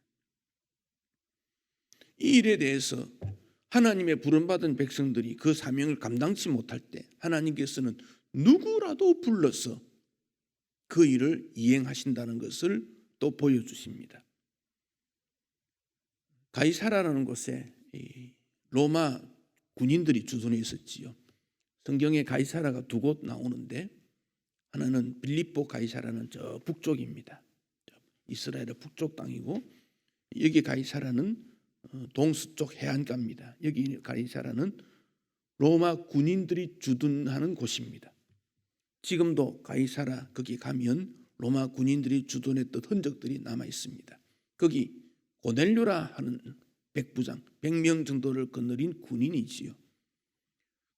이 일에 대해서 하나님의 부름받은 백성들이 그 사명을 감당치 못할 때 하나님께서는 누구라도 불러서 그 일을 이행하신다는 것을 또 보여주십니다. 가이사라라는 곳에 로마 군인들이 주둔해 있었지요. 성경에 가이사라가 두 곳 나오는데 하나는 빌립보 가이사라는 저 북쪽입니다. 이스라엘의 북쪽 땅이고 여기 가이사라는 동서쪽 해안가입니다. 여기 가이사라는 로마 군인들이 주둔하는 곳입니다. 지금도 가이사라 거기 가면 로마 군인들이 주둔했던 흔적들이 남아 있습니다. 거기 고넬료라 하는 백부장 100명 정도를 거느린 군인이지요.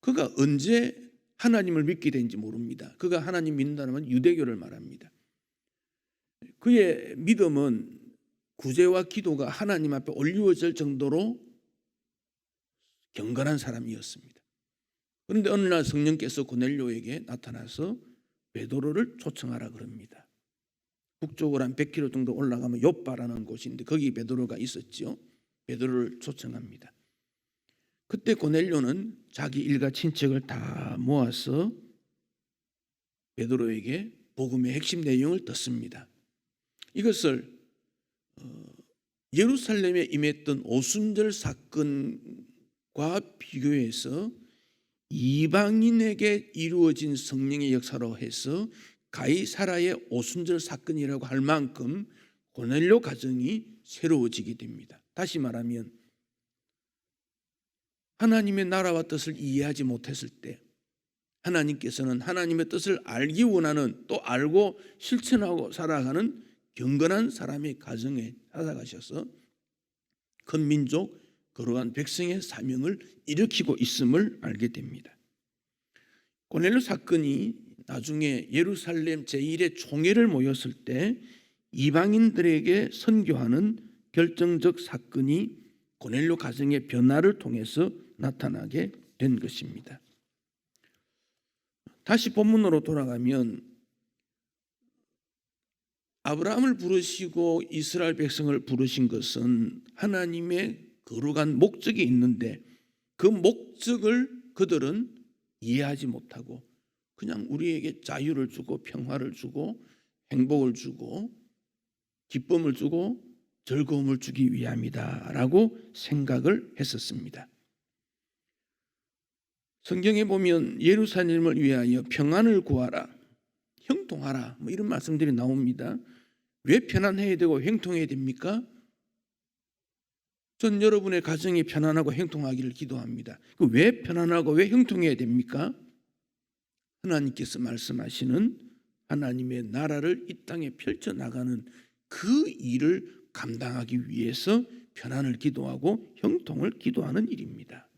그가 언제 하나님을 믿게 된지 모릅니다. 그가 하나님 믿는다면 유대교를 말합니다. 그의 믿음은 구제와 기도가 하나님 앞에 올리워질 정도로 경건한 사람이었습니다. 그런데 어느 날 성령께서 고넬료에게 나타나서 베드로를 초청하라 그럽니다. 북쪽으로 한 100km 정도 올라가면 욥바라는 곳인데 거기 베드로가 있었죠. 베드로를 초청합니다. 그때 고넬료는 자기 일가 친척을 다 모아서 베드로에게 복음의 핵심 내용을 듣습니다. 이것을 예루살렘에 임했던 오순절 사건과 비교해서 이방인에게 이루어진 성령의 역사로 해서 가이사라의 오순절 사건이라고 할 만큼 고넬료 가정이 새로워지게 됩니다. 다시 말하면 하나님의 나라와 뜻을 이해하지 못했을 때 하나님께서는 하나님의 뜻을 알기 원하는, 또 알고 실천하고 살아가는 경건한 사람의 가정에 찾아가셔서 큰 민족, 거룩한 백성의 사명을 일으키고 있음을 알게 됩니다. 고넬료 사건이 나중에 예루살렘 제1의 총회를 모였을 때 이방인들에게 선교하는 결정적 사건이 고넬료 가정의 변화를 통해서 나타나게 된 것입니다. 다시 본문으로 돌아가면 아브라함을 부르시고 이스라엘 백성을 부르신 것은 하나님의 거룩한 목적이 있는데 그 목적을 그들은 이해하지 못하고 그냥 우리에게 자유를 주고 평화를 주고 행복을 주고 기쁨을 주고 즐거움을 주기 위함이다라고 생각을 했었습니다. 성경에 보면 예루살렘을 위하여 평안을 구하라, 형통하라 이런 말씀들이 나옵니다. 왜 편안해야 되고 형통해야 됩니까? 전 여러분의 가정이 편안하고 형통하기를 기도합니다. 왜 편안하고 왜 형통해야 됩니까? 하나님께서 말씀하시는 하나님의 나라를 이 땅에 펼쳐나가는 그 일을 감당하기 위해서 편안을 기도하고 형통을 기도하는 일입니다.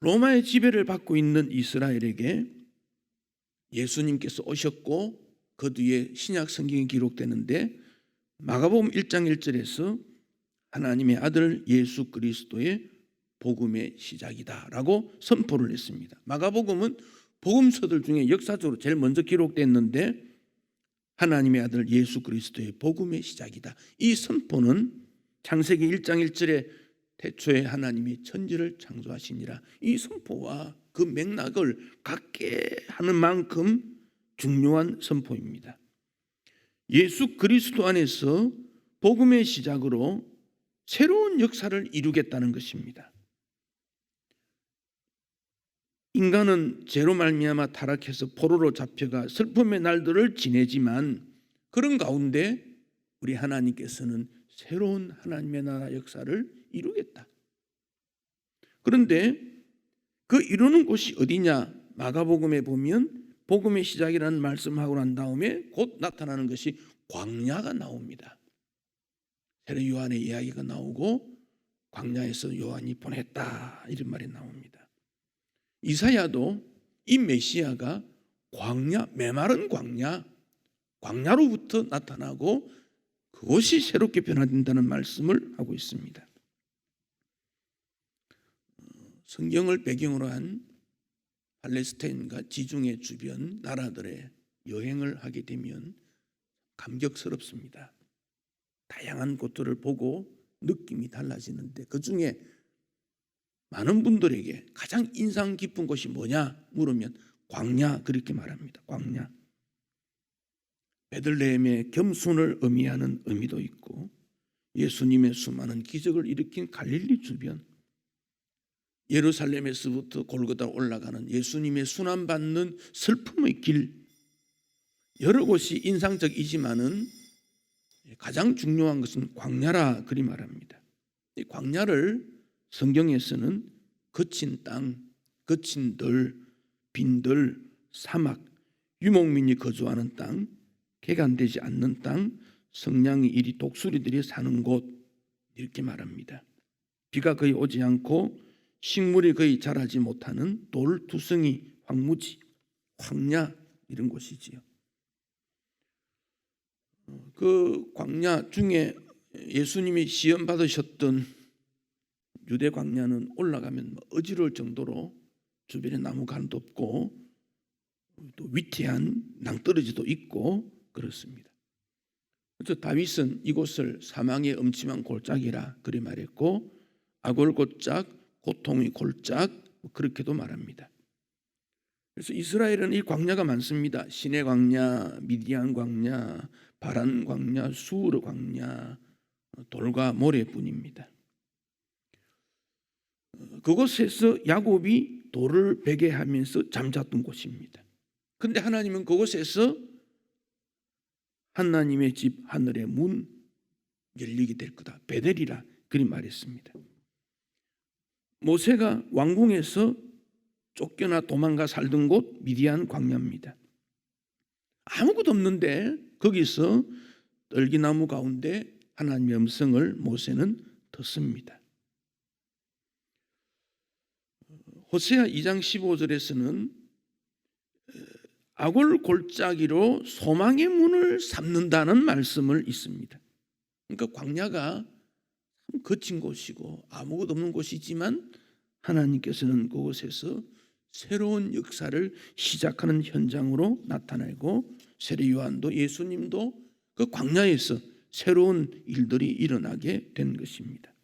로마의 지배를 받고 있는 이스라엘에게 예수님께서 오셨고 그 뒤에 신약 성경이 기록되는데 마가복음 1장 1절에서 하나님의 아들 예수 그리스도의 복음의 시작이다라고 선포를 했습니다. 마가복음은 복음서들 중에 역사적으로 제일 먼저 기록됐는데 하나님의 아들 예수 그리스도의 복음의 시작이다. 이 선포는 창세기 1장 1절에 태초에 하나님이 천지를 창조하시니라. 이 선포와 그 맥락을 갖게 하는 만큼 중요한 선포입니다. 예수 그리스도 안에서 복음의 시작으로 새로운 역사를 이루겠다는 것입니다. 인간은 죄로 말미암아 타락해서 포로로 잡혀가 슬픔의 날들을 지내지만 그런 가운데 우리 하나님께서는 새로운 하나님의 나라 역사를 이루겠다. 그런데 그 이루는 곳이 어디냐? 마가복음에 보면 복음의 시작이라는 말씀하고 난 다음에 곧 나타나는 것이 광야가 나옵니다. 세례 요한의 이야기가 나오고 광야에서 요한이 보냈다 이런 말이 나옵니다. 이사야도 이 메시아가 광야, 메마른 광야로부터 나타나고 그것이 새롭게 변화된다는 말씀을 하고 있습니다. 성경을 배경으로 한 팔레스타인과 지중해 주변 나라들의 여행을 하게 되면 감격스럽습니다. 다양한 곳들을 보고 느낌이 달라지는데 그중에 많은 분들에게 가장 인상 깊은 곳이 뭐냐 물으면 광야 그렇게 말합니다. 광야. 베들레헴의 겸손을 의미하는 의미도 있고 예수님의 수많은 기적을 일으킨 갈릴리 주변, 예루살렘에서부터 골고다 올라가는 예수님의 순환받는 슬픔의 길, 여러 곳이 인상적이지만은 가장 중요한 것은 광야라 그리 말합니다. 이 광야를 성경에서는 거친 땅, 거친 들, 빈들, 사막, 유목민이 거주하는 땅, 개간되지 않는 땅, 성냥이 이리 독수리들이 사는 곳 이렇게 말합니다. 비가 거의 오지 않고 식물이 거의 자라지 못하는 돌투성이 황무지, 황야 이런 곳이지요. 그 광야 중에 예수님이 시험 받으셨던 유대 광야는 올라가면 어지러울 정도로 주변에 나무 간도 없고 또 위태한 낭떠러지도 있고 그렇습니다. 그래서 다윗은 이곳을 사망의 음침한 골짜기라 그리 말했고 아골골짝, 고통의 골짝 그렇게도 말합니다. 그래서 이스라엘은 이 광야가 많습니다. 시내 광야, 미디안 광야, 바란 광야, 수르 광야, 돌과 모래뿐입니다. 그곳에서 야곱이 돌을 베게 하면서 잠잤던 곳입니다. 그런데 하나님은 그곳에서 하나님의 집 하늘의 문 열리게 될 거다. 베델이라 그리 말했습니다. 모세가 왕궁에서 쫓겨나 도망가 살던 곳 미디안 광야입니다. 아무것도 없는데 거기서 떨기나무 가운데 하나님의 음성을 모세는 듣습니다. 호세아 2장 15절에서는 아골 골짜기로 소망의 문을 삼는다는 말씀을 있습니다. 그러니까 광야가 참 거친 곳이고 아무것도 없는 곳이지만 하나님께서는 그곳에서 새로운 역사를 시작하는 현장으로 나타내고 세례 요한도 예수님도 그 광야에서 새로운 일들이 일어나게 된 것입니다.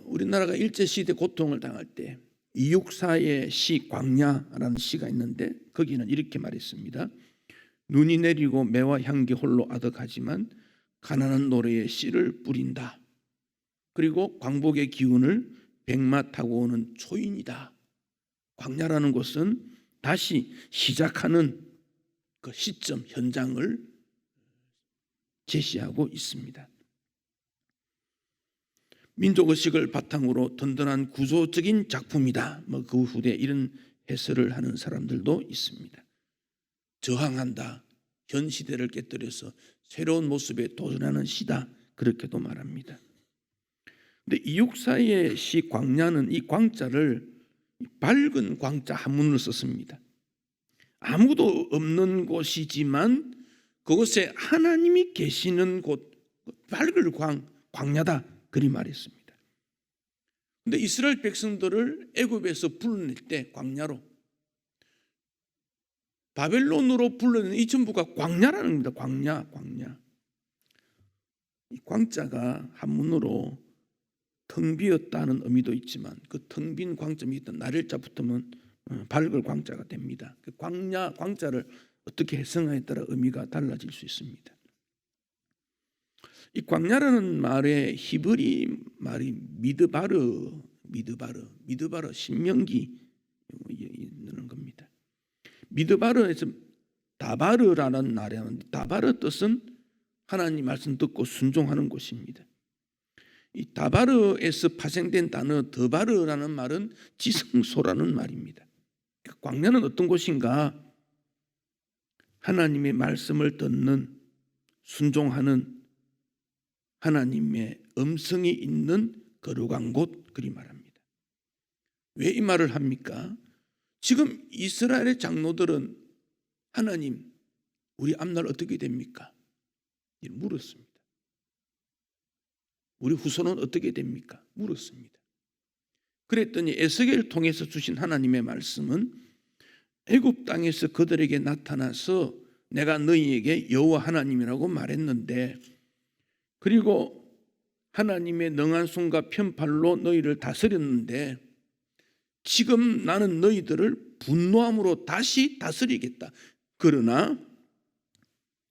우리나라가 일제시대 고통을 당할 때 이육사의 시 광야라는 시가 있는데 거기는 이렇게 말했습니다. 눈이 내리고 매와 향기 홀로 아득하지만 가난한 노래에 씨를 뿌린다. 그리고 광복의 기운을 백마 타고 오는 초인이다. 광야라는 곳은 다시 시작하는 그 시점, 현장을 제시하고 있습니다. 민족의식을 바탕으로 든든한 구조적인 작품이다. 그 후대 이런 해설을 하는 사람들도 있습니다. 저항한다. 현 시대를 깨뜨려서 새로운 모습에 도전하는 시다. 그렇게도 말합니다. 근데 이육사의 시 광야는 이 광자를 밝은 광자 한문을 썼습니다. 아무도 없는 곳이지만 그곳에 하나님이 계시는 곳, 밝을 광야다. 그리 말했습니다. 근데 이스라엘 백성들을 애굽에서 불러낼 때 광야로, 바벨론으로 불러낸 이 전부가 광야라는 겁니다. 광야. 이 광자가 한문으로 텅 비었다는 의미도 있지만 그 텅 빈 광점이 있던 나를자 붙으면 밝을 광자가 됩니다. 그 광자를 어떻게 해석하에 따라 의미가 달라질 수 있습니다. 이 광야라는 말의 히브리 말이 미드바르 신명기 있는 겁니다. 미드바르에서 다바르라는 말이 나오는데 다바르 뜻은 하나님 말씀 듣고 순종하는 곳입니다. 이 다바르에서 파생된 단어 더바르라는 말은 지성소라는 말입니다. 광야는 어떤 곳인가? 하나님의 말씀을 듣는, 순종하는 하나님의 음성이 있는 거룩한 곳, 그리 말합니다. 왜 이 말을 합니까? 지금 이스라엘의 장로들은 하나님, 우리 앞날 어떻게 됩니까? 물었습니다. 우리 후손은 어떻게 됩니까? 물었습니다. 그랬더니 에스겔을 통해서 주신 하나님의 말씀은 애굽 땅에서 그들에게 나타나서 내가 너희에게 여호와 하나님이라고 말했는데, 그리고 하나님의 능한 손과 편팔로 너희를 다스렸는데 지금 나는 너희들을 분노함으로 다시 다스리겠다. 그러나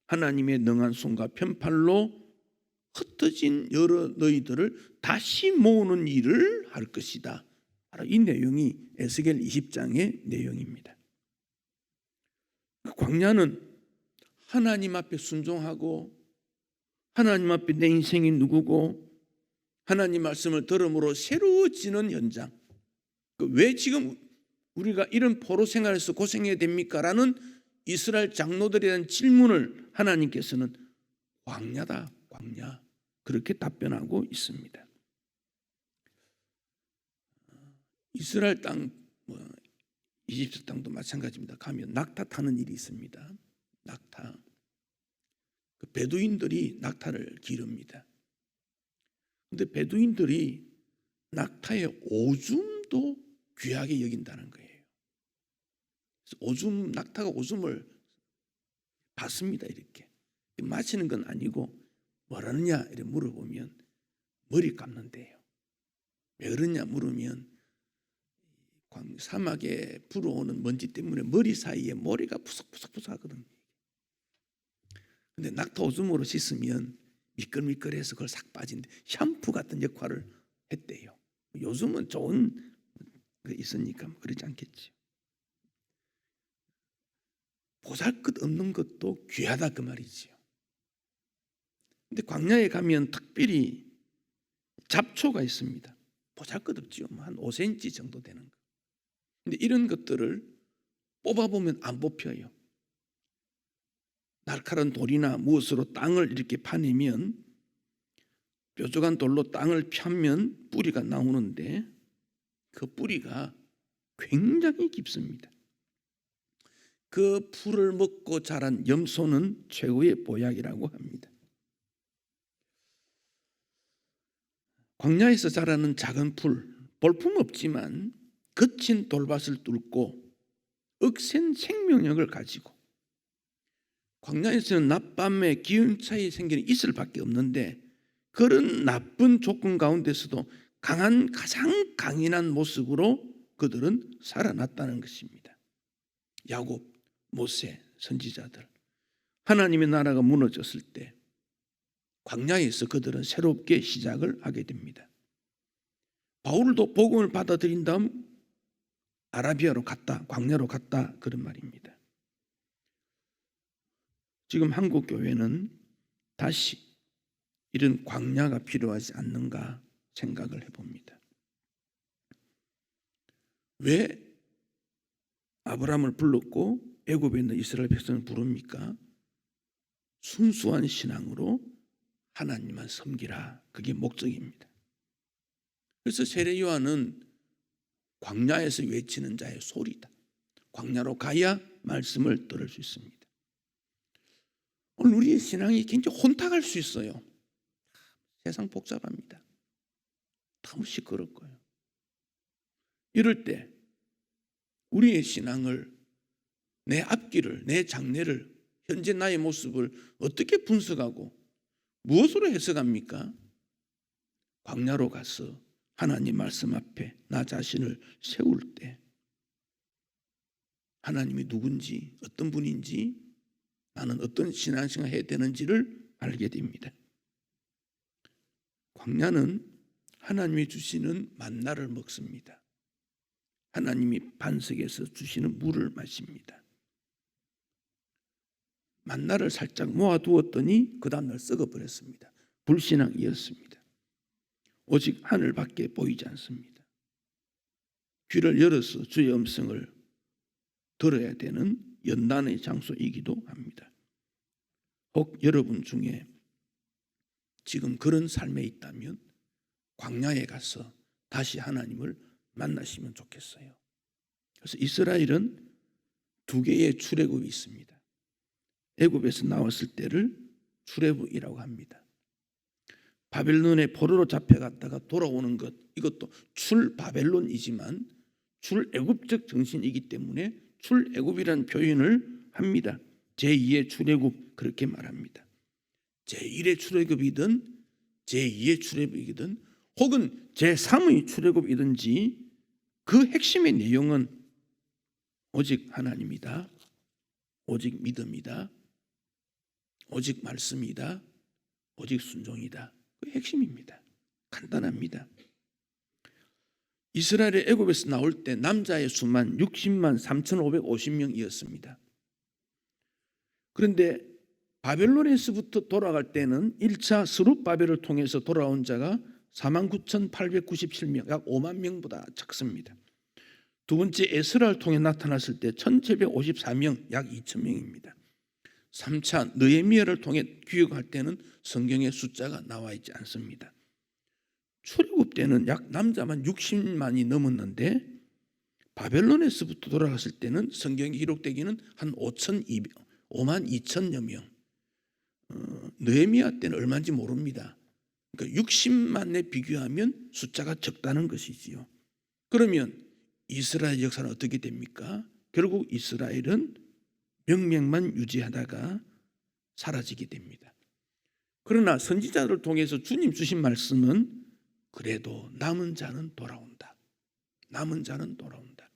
하나님의 능한 손과 편팔로 흩어진 여러 너희들을 다시 모으는 일을 할 것이다. 바로 이 내용이 에스겔 20장의 내용입니다. 광야는 하나님 앞에 순종하고 하나님 앞에 내 인생이 누구고 하나님 말씀을 들음으로 새로워지는 현장. 왜 지금 우리가 이런 포로 생활에서 고생해야 됩니까? 라는 이스라엘 장로들에 대한 질문을 하나님께서는 광야다, 광야. 그렇게 답변하고 있습니다. 이스라엘 땅, 이집트 땅도 마찬가지입니다. 가면 낙타 타는 일이 있습니다. 낙타. 그 베두인들이 낙타를 기릅니다. 그런데 베두인들이 낙타의 오줌도 귀하게 여긴다는 거예요. 그래서 낙타가 오줌을 받습니다. 이렇게 마시는 건 아니고 뭐라느냐 이렇게 물어보면 머리 감는데요. 왜 그러냐 물으면 사막에 불어오는 먼지 때문에 머리 사이에 모래가 푸석푸석하거든요. 근데 낙타 오줌으로 씻으면 미끌미끌해서 그걸 싹 빠진데 샴푸 같은 역할을 했대요. 요즘은 좋은 게 있으니까 그러지 않겠지. 보잘것없는 것도 귀하다 그 말이지요. 근데 광야에 가면 특별히 잡초가 있습니다. 보잘것없지요. 한 5cm 정도 되는 거. 근데 이런 것들을 뽑아보면 안 뽑혀요. 날카로운 돌이나 무엇으로 땅을 이렇게 파내면 뾰족한 돌로 땅을 펴면 뿌리가 나오는데 그 뿌리가 굉장히 깊습니다. 그 풀을 먹고 자란 염소는 최고의 보약이라고 합니다. 광야에서 자라는 작은 풀, 볼품없지만 거친 돌밭을 뚫고 억센 생명력을 가지고, 광야에서는 낮밤에 기온차이 생기는 이슬밖에 없는데 그런 나쁜 조건 가운데서도 가장 강인한 모습으로 그들은 살아났다는 것입니다. 야곱, 모세, 선지자들, 하나님의 나라가 무너졌을 때 광야에서 그들은 새롭게 시작을 하게 됩니다. 바울도 복음을 받아들인 다음 아라비아로 갔다, 광야로 갔다, 그런 말입니다. 지금 한국 교회는 다시 이런 광야가 필요하지 않는가 생각을 해봅니다. 왜 아브라함을 불렀고 애굽에 있는 이스라엘 백성을 부릅니까? 순수한 신앙으로 하나님만 섬기라, 그게 목적입니다. 그래서 세례 요한은 광야에서 외치는 자의 소리다. 광야로 가야 말씀을 들을 수 있습니다. 오늘 우리의 신앙이 굉장히 혼탁할 수 있어요. 세상 복잡합니다. 너무 시끄럽고요. 이럴 때 우리의 신앙을, 내 앞길을, 내 장래를, 현재 나의 모습을 어떻게 분석하고 무엇으로 해석합니까? 광야로 가서 하나님 말씀 앞에 나 자신을 세울 때 하나님이 누군지, 어떤 분인지, 나는 어떤 신앙생활을 해야 되는지를 알게 됩니다. 광야는 하나님이 주시는 만나를 먹습니다. 하나님이 반석에서 주시는 물을 마십니다. 만나를 살짝 모아두었더니 그 다음날 썩어버렸습니다. 불신앙이었습니다. 오직 하늘밖에 보이지 않습니다. 귀를 열어서 주의 음성을 들어야 되는 연단의 장소이기도 합니다. 혹 여러분 중에 지금 그런 삶에 있다면 광야에 가서 다시 하나님을 만나시면 좋겠어요. 그래서 이스라엘은 두 개의 출애굽이 있습니다. 애굽에서 나왔을 때를 출애굽이라고 합니다. 바벨론의 포로로 잡혀갔다가 돌아오는 것, 이것도 출바벨론이지만 출애굽적 정신이기 때문에 출애굽이라는 표현을 합니다. 제2의 출애굽, 그렇게 말합니다. 제1의 출애굽이든 제2의 출애굽이든 혹은 제3의 출애굽이든지 그 핵심의 내용은 오직 하나님이다, 오직 믿음이다, 오직 말씀이다, 오직 순종이다. 그 핵심입니다. 간단합니다. 이스라엘의 애굽에서 나올 때 남자의 수만 60만 3,550명이었습니다. 그런데 바벨론에서부터 돌아갈 때는 1차 스룹바벨을 통해서 돌아온 자가 49,897명, 약 5만 명보다 적습니다. 두 번째 에스라를 통해 나타났을 때 1,754명, 약 2,000명입니다. 3차 느헤미야를 통해 귀국할 때는 성경의 숫자가 나와 있지 않습니다. 출애굽 때는 약 남자만 60만이 넘었는데 바벨론에서부터 돌아갔을 때는 성경이 기록되기는 한 5만 2천여 명. 느헤미야 때는 얼마인지 모릅니다. 그러니까 60만에 비교하면 숫자가 적다는 것이지요. 그러면 이스라엘 역사는 어떻게 됩니까? 결국 이스라엘은 명맥만 유지하다가 사라지게 됩니다. 그러나 선지자들을 통해서 주님 주신 말씀은 그래도 남은 자는 돌아온다. 남은 자는 돌아온다.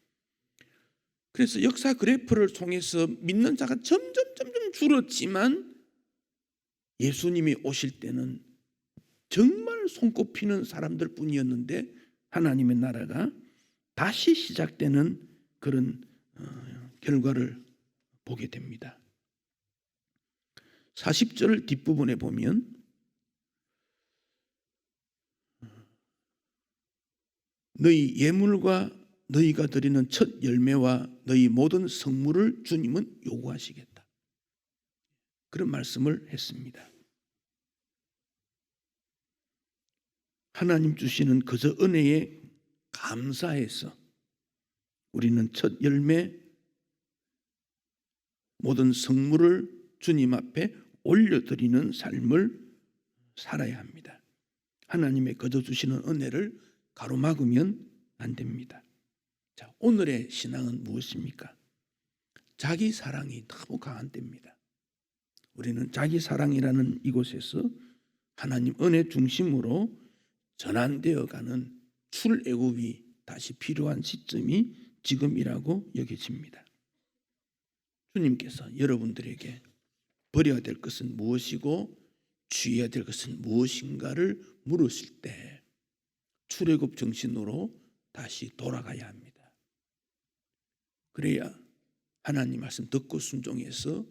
그래서 역사 그래프를 통해서 믿는 자가 점점 줄었지만 예수님이 오실 때는 정말 손꼽히는 사람들 뿐이었는데 하나님의 나라가 다시 시작되는 그런 결과를 보게 됩니다. 40절 뒷부분에 보면 너희 예물과 너희가 드리는 첫 열매와 너희 모든 성물을 주님은 요구하시겠다. 그런 말씀을 했습니다. 하나님 주시는 그저 은혜에 감사해서 우리는 첫 열매, 모든 성물을 주님 앞에 올려드리는 삶을 살아야 합니다. 하나님의 거저 주시는 은혜를 가로막으면 안 됩니다. 자, 오늘의 신앙은 무엇입니까? 자기 사랑이 너무 강한 때입니다. 우리는 자기 사랑이라는 이곳에서 하나님 은혜 중심으로 전환되어가는 출애굽이 다시 필요한 시점이 지금이라고 여겨집니다. 주님께서 여러분들에게 버려야 될 것은 무엇이고 취해야 될 것은 무엇인가를 물으실 때 출애굽 정신으로 다시 돌아가야 합니다. 그래야 하나님 말씀 듣고 순종해서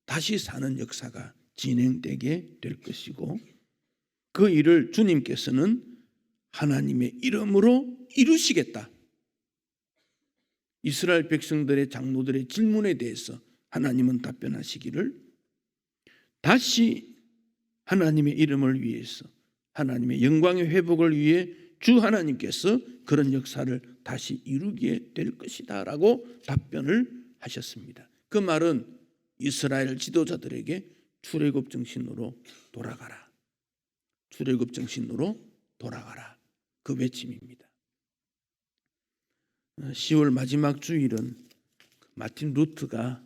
다시 사는 역사가 진행되게 될 것이고, 그 일을 주님께서는 하나님의 이름으로 이루시겠다. 이스라엘 백성들의 장로들의 질문에 대해서 하나님은 답변하시기를, 다시 하나님의 이름을 위해서, 하나님의 영광의 회복을 위해 주 하나님께서 그런 역사를 다시 이루게 될 것이다 라고 답변을 하셨습니다. 그 말은 이스라엘 지도자들에게 출애굽 정신으로 돌아가라, 출애굽 정신으로 돌아가라, 그 외침입니다. 10월 마지막 주일은 마틴 루트가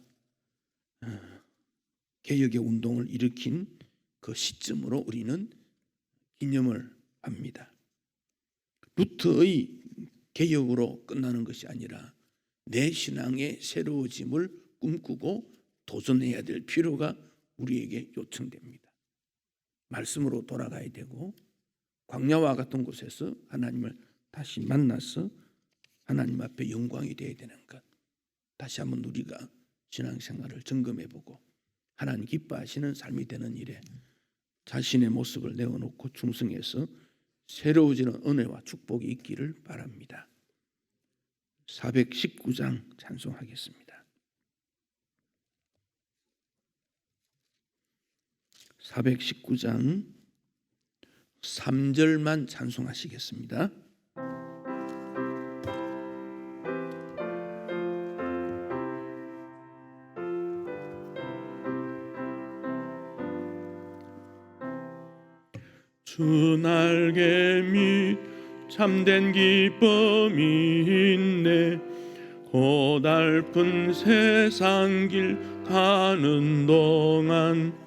개혁의 운동을 일으킨 그 시점으로 우리는 기념을 합니다. 루트의 개혁으로 끝나는 것이 아니라 내 신앙의 새로워짐을 꿈꾸고 도전해야 될 필요가 우리에게 요청됩니다. 말씀으로 돌아가야 되고, 광야와 같은 곳에서 하나님을 다시 만나서 하나님 앞에 영광이 되어야 되는 것, 다시 한번 우리가 신앙생활을 점검해보고 하나님 기뻐하시는 삶이 되는 일에 자신의 모습을 내어놓고 충성해서 새로워지는 은혜와 축복이 있기를 바랍니다. 419장 찬송하겠습니다. 419장 3절만 찬송하시겠습니다. 주 날개 밑 참된 기쁨이 있네. 고달픈 세상 길 가는 동안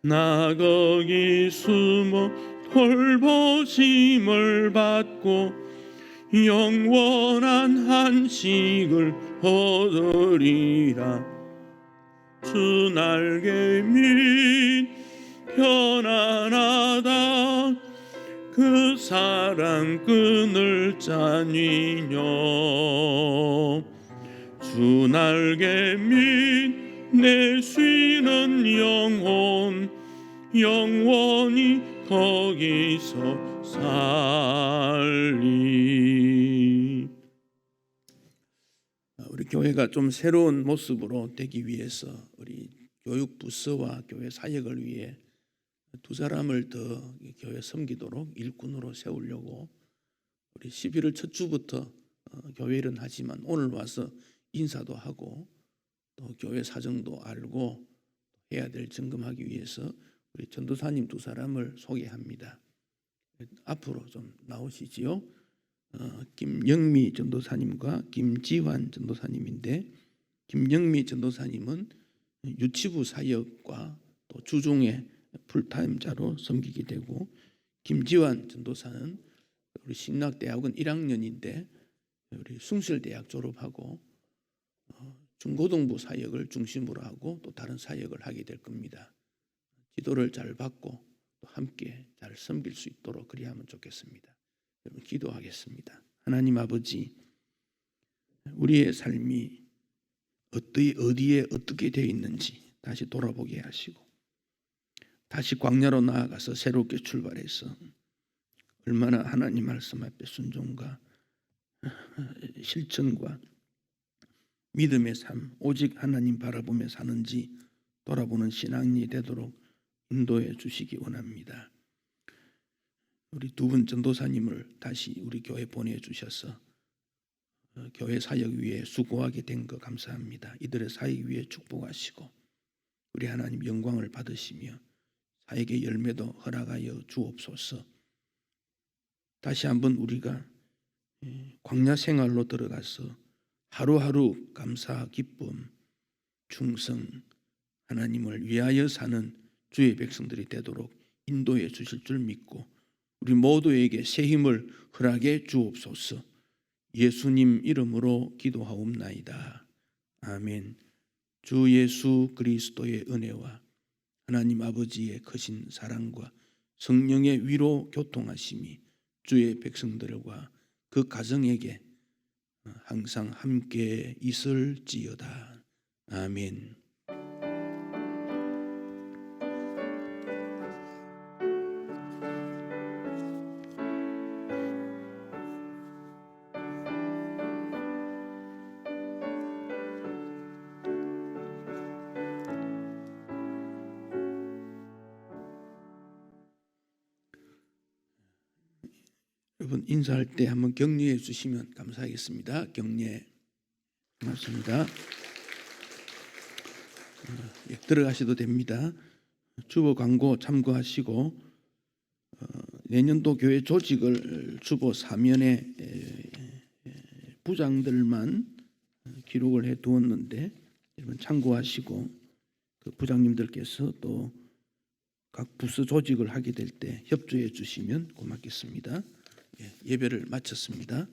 나 거기 숨어 돌보심을 받고 영원한 한식을 얻으리라. 주 날개 밑 편안하다. 그 사랑 끊을 자니뇨. 주 날개 밑 내 쉬는 영혼 영원히 거기서 살리. 우리 교회가 좀 새로운 모습으로 되기 위해서 우리 교육 부서와 교회 사역을 위해 두 사람을 더 교회 섬기도록 일꾼으로 세우려고 우리 11월 첫 주부터 교회 일은 하지만 오늘 와서 인사도 하고 또 교회 사정도 알고 해야 될 점검하기 위해서 우리 전도사님 두 사람을 소개합니다. 앞으로 좀 나오시지요. 김영미 전도사님과 김지환 전도사님인데, 김영미 전도사님은 유치부 사역과 또 주중에 풀타임자로 섬기게 되고, 김지환 전도사는 우리 신학대학원 1학년인데 우리 숭실대학 졸업하고 중고등부 사역을 중심으로 하고 또 다른 사역을 하게 될 겁니다. 기도를 잘 받고 또 함께 잘 섬길 수 있도록 그리하면 좋겠습니다. 여러분 기도하겠습니다. 하나님 아버지, 우리의 삶이 어디에 어떻게 되어 있는지 다시 돌아보게 하시고 다시 광야로 나아가서 새롭게 출발해서 얼마나 하나님 말씀 앞에 순종과 실천과 믿음의 삶, 오직 하나님 바라보며 사는지 돌아보는 신앙이 되도록 인도해 주시기 원합니다. 우리 두 분 전도사님을 다시 우리 교회 보내주셔서 교회 사역 위에 수고하게 된 것 감사합니다. 이들의 사역 위에 축복하시고 우리 하나님 영광을 받으시며 사역의 열매도 허락하여 주옵소서. 다시 한번 우리가 광야 생활로 들어가서 하루하루 감사, 기쁨, 충성, 하나님을 위하여 사는 주의 백성들이 되도록 인도해 주실 줄 믿고 우리 모두에게 새 힘을 허락해 주옵소서. 예수님 이름으로 기도하옵나이다. 아멘. 주 예수 그리스도의 은혜와 하나님 아버지의 크신 사랑과 성령의 위로 교통하심이 주의 백성들과 그 가정에게 항상 함께 있을지어다. 아멘. 여러분 인사할 때 한번 격려해 주시면 감사하겠습니다. 격려. 고맙습니다. 들어가셔도 됩니다. 주보 광고 참고하시고 내년도 교회 조직을 주보 사면에 부장들만 기록을 해 두었는데 여러분 참고하시고 그 부장님들께서 또 각 부서 조직을 하게 될 때 협조해 주시면 고맙겠습니다. 예배를 마쳤습니다.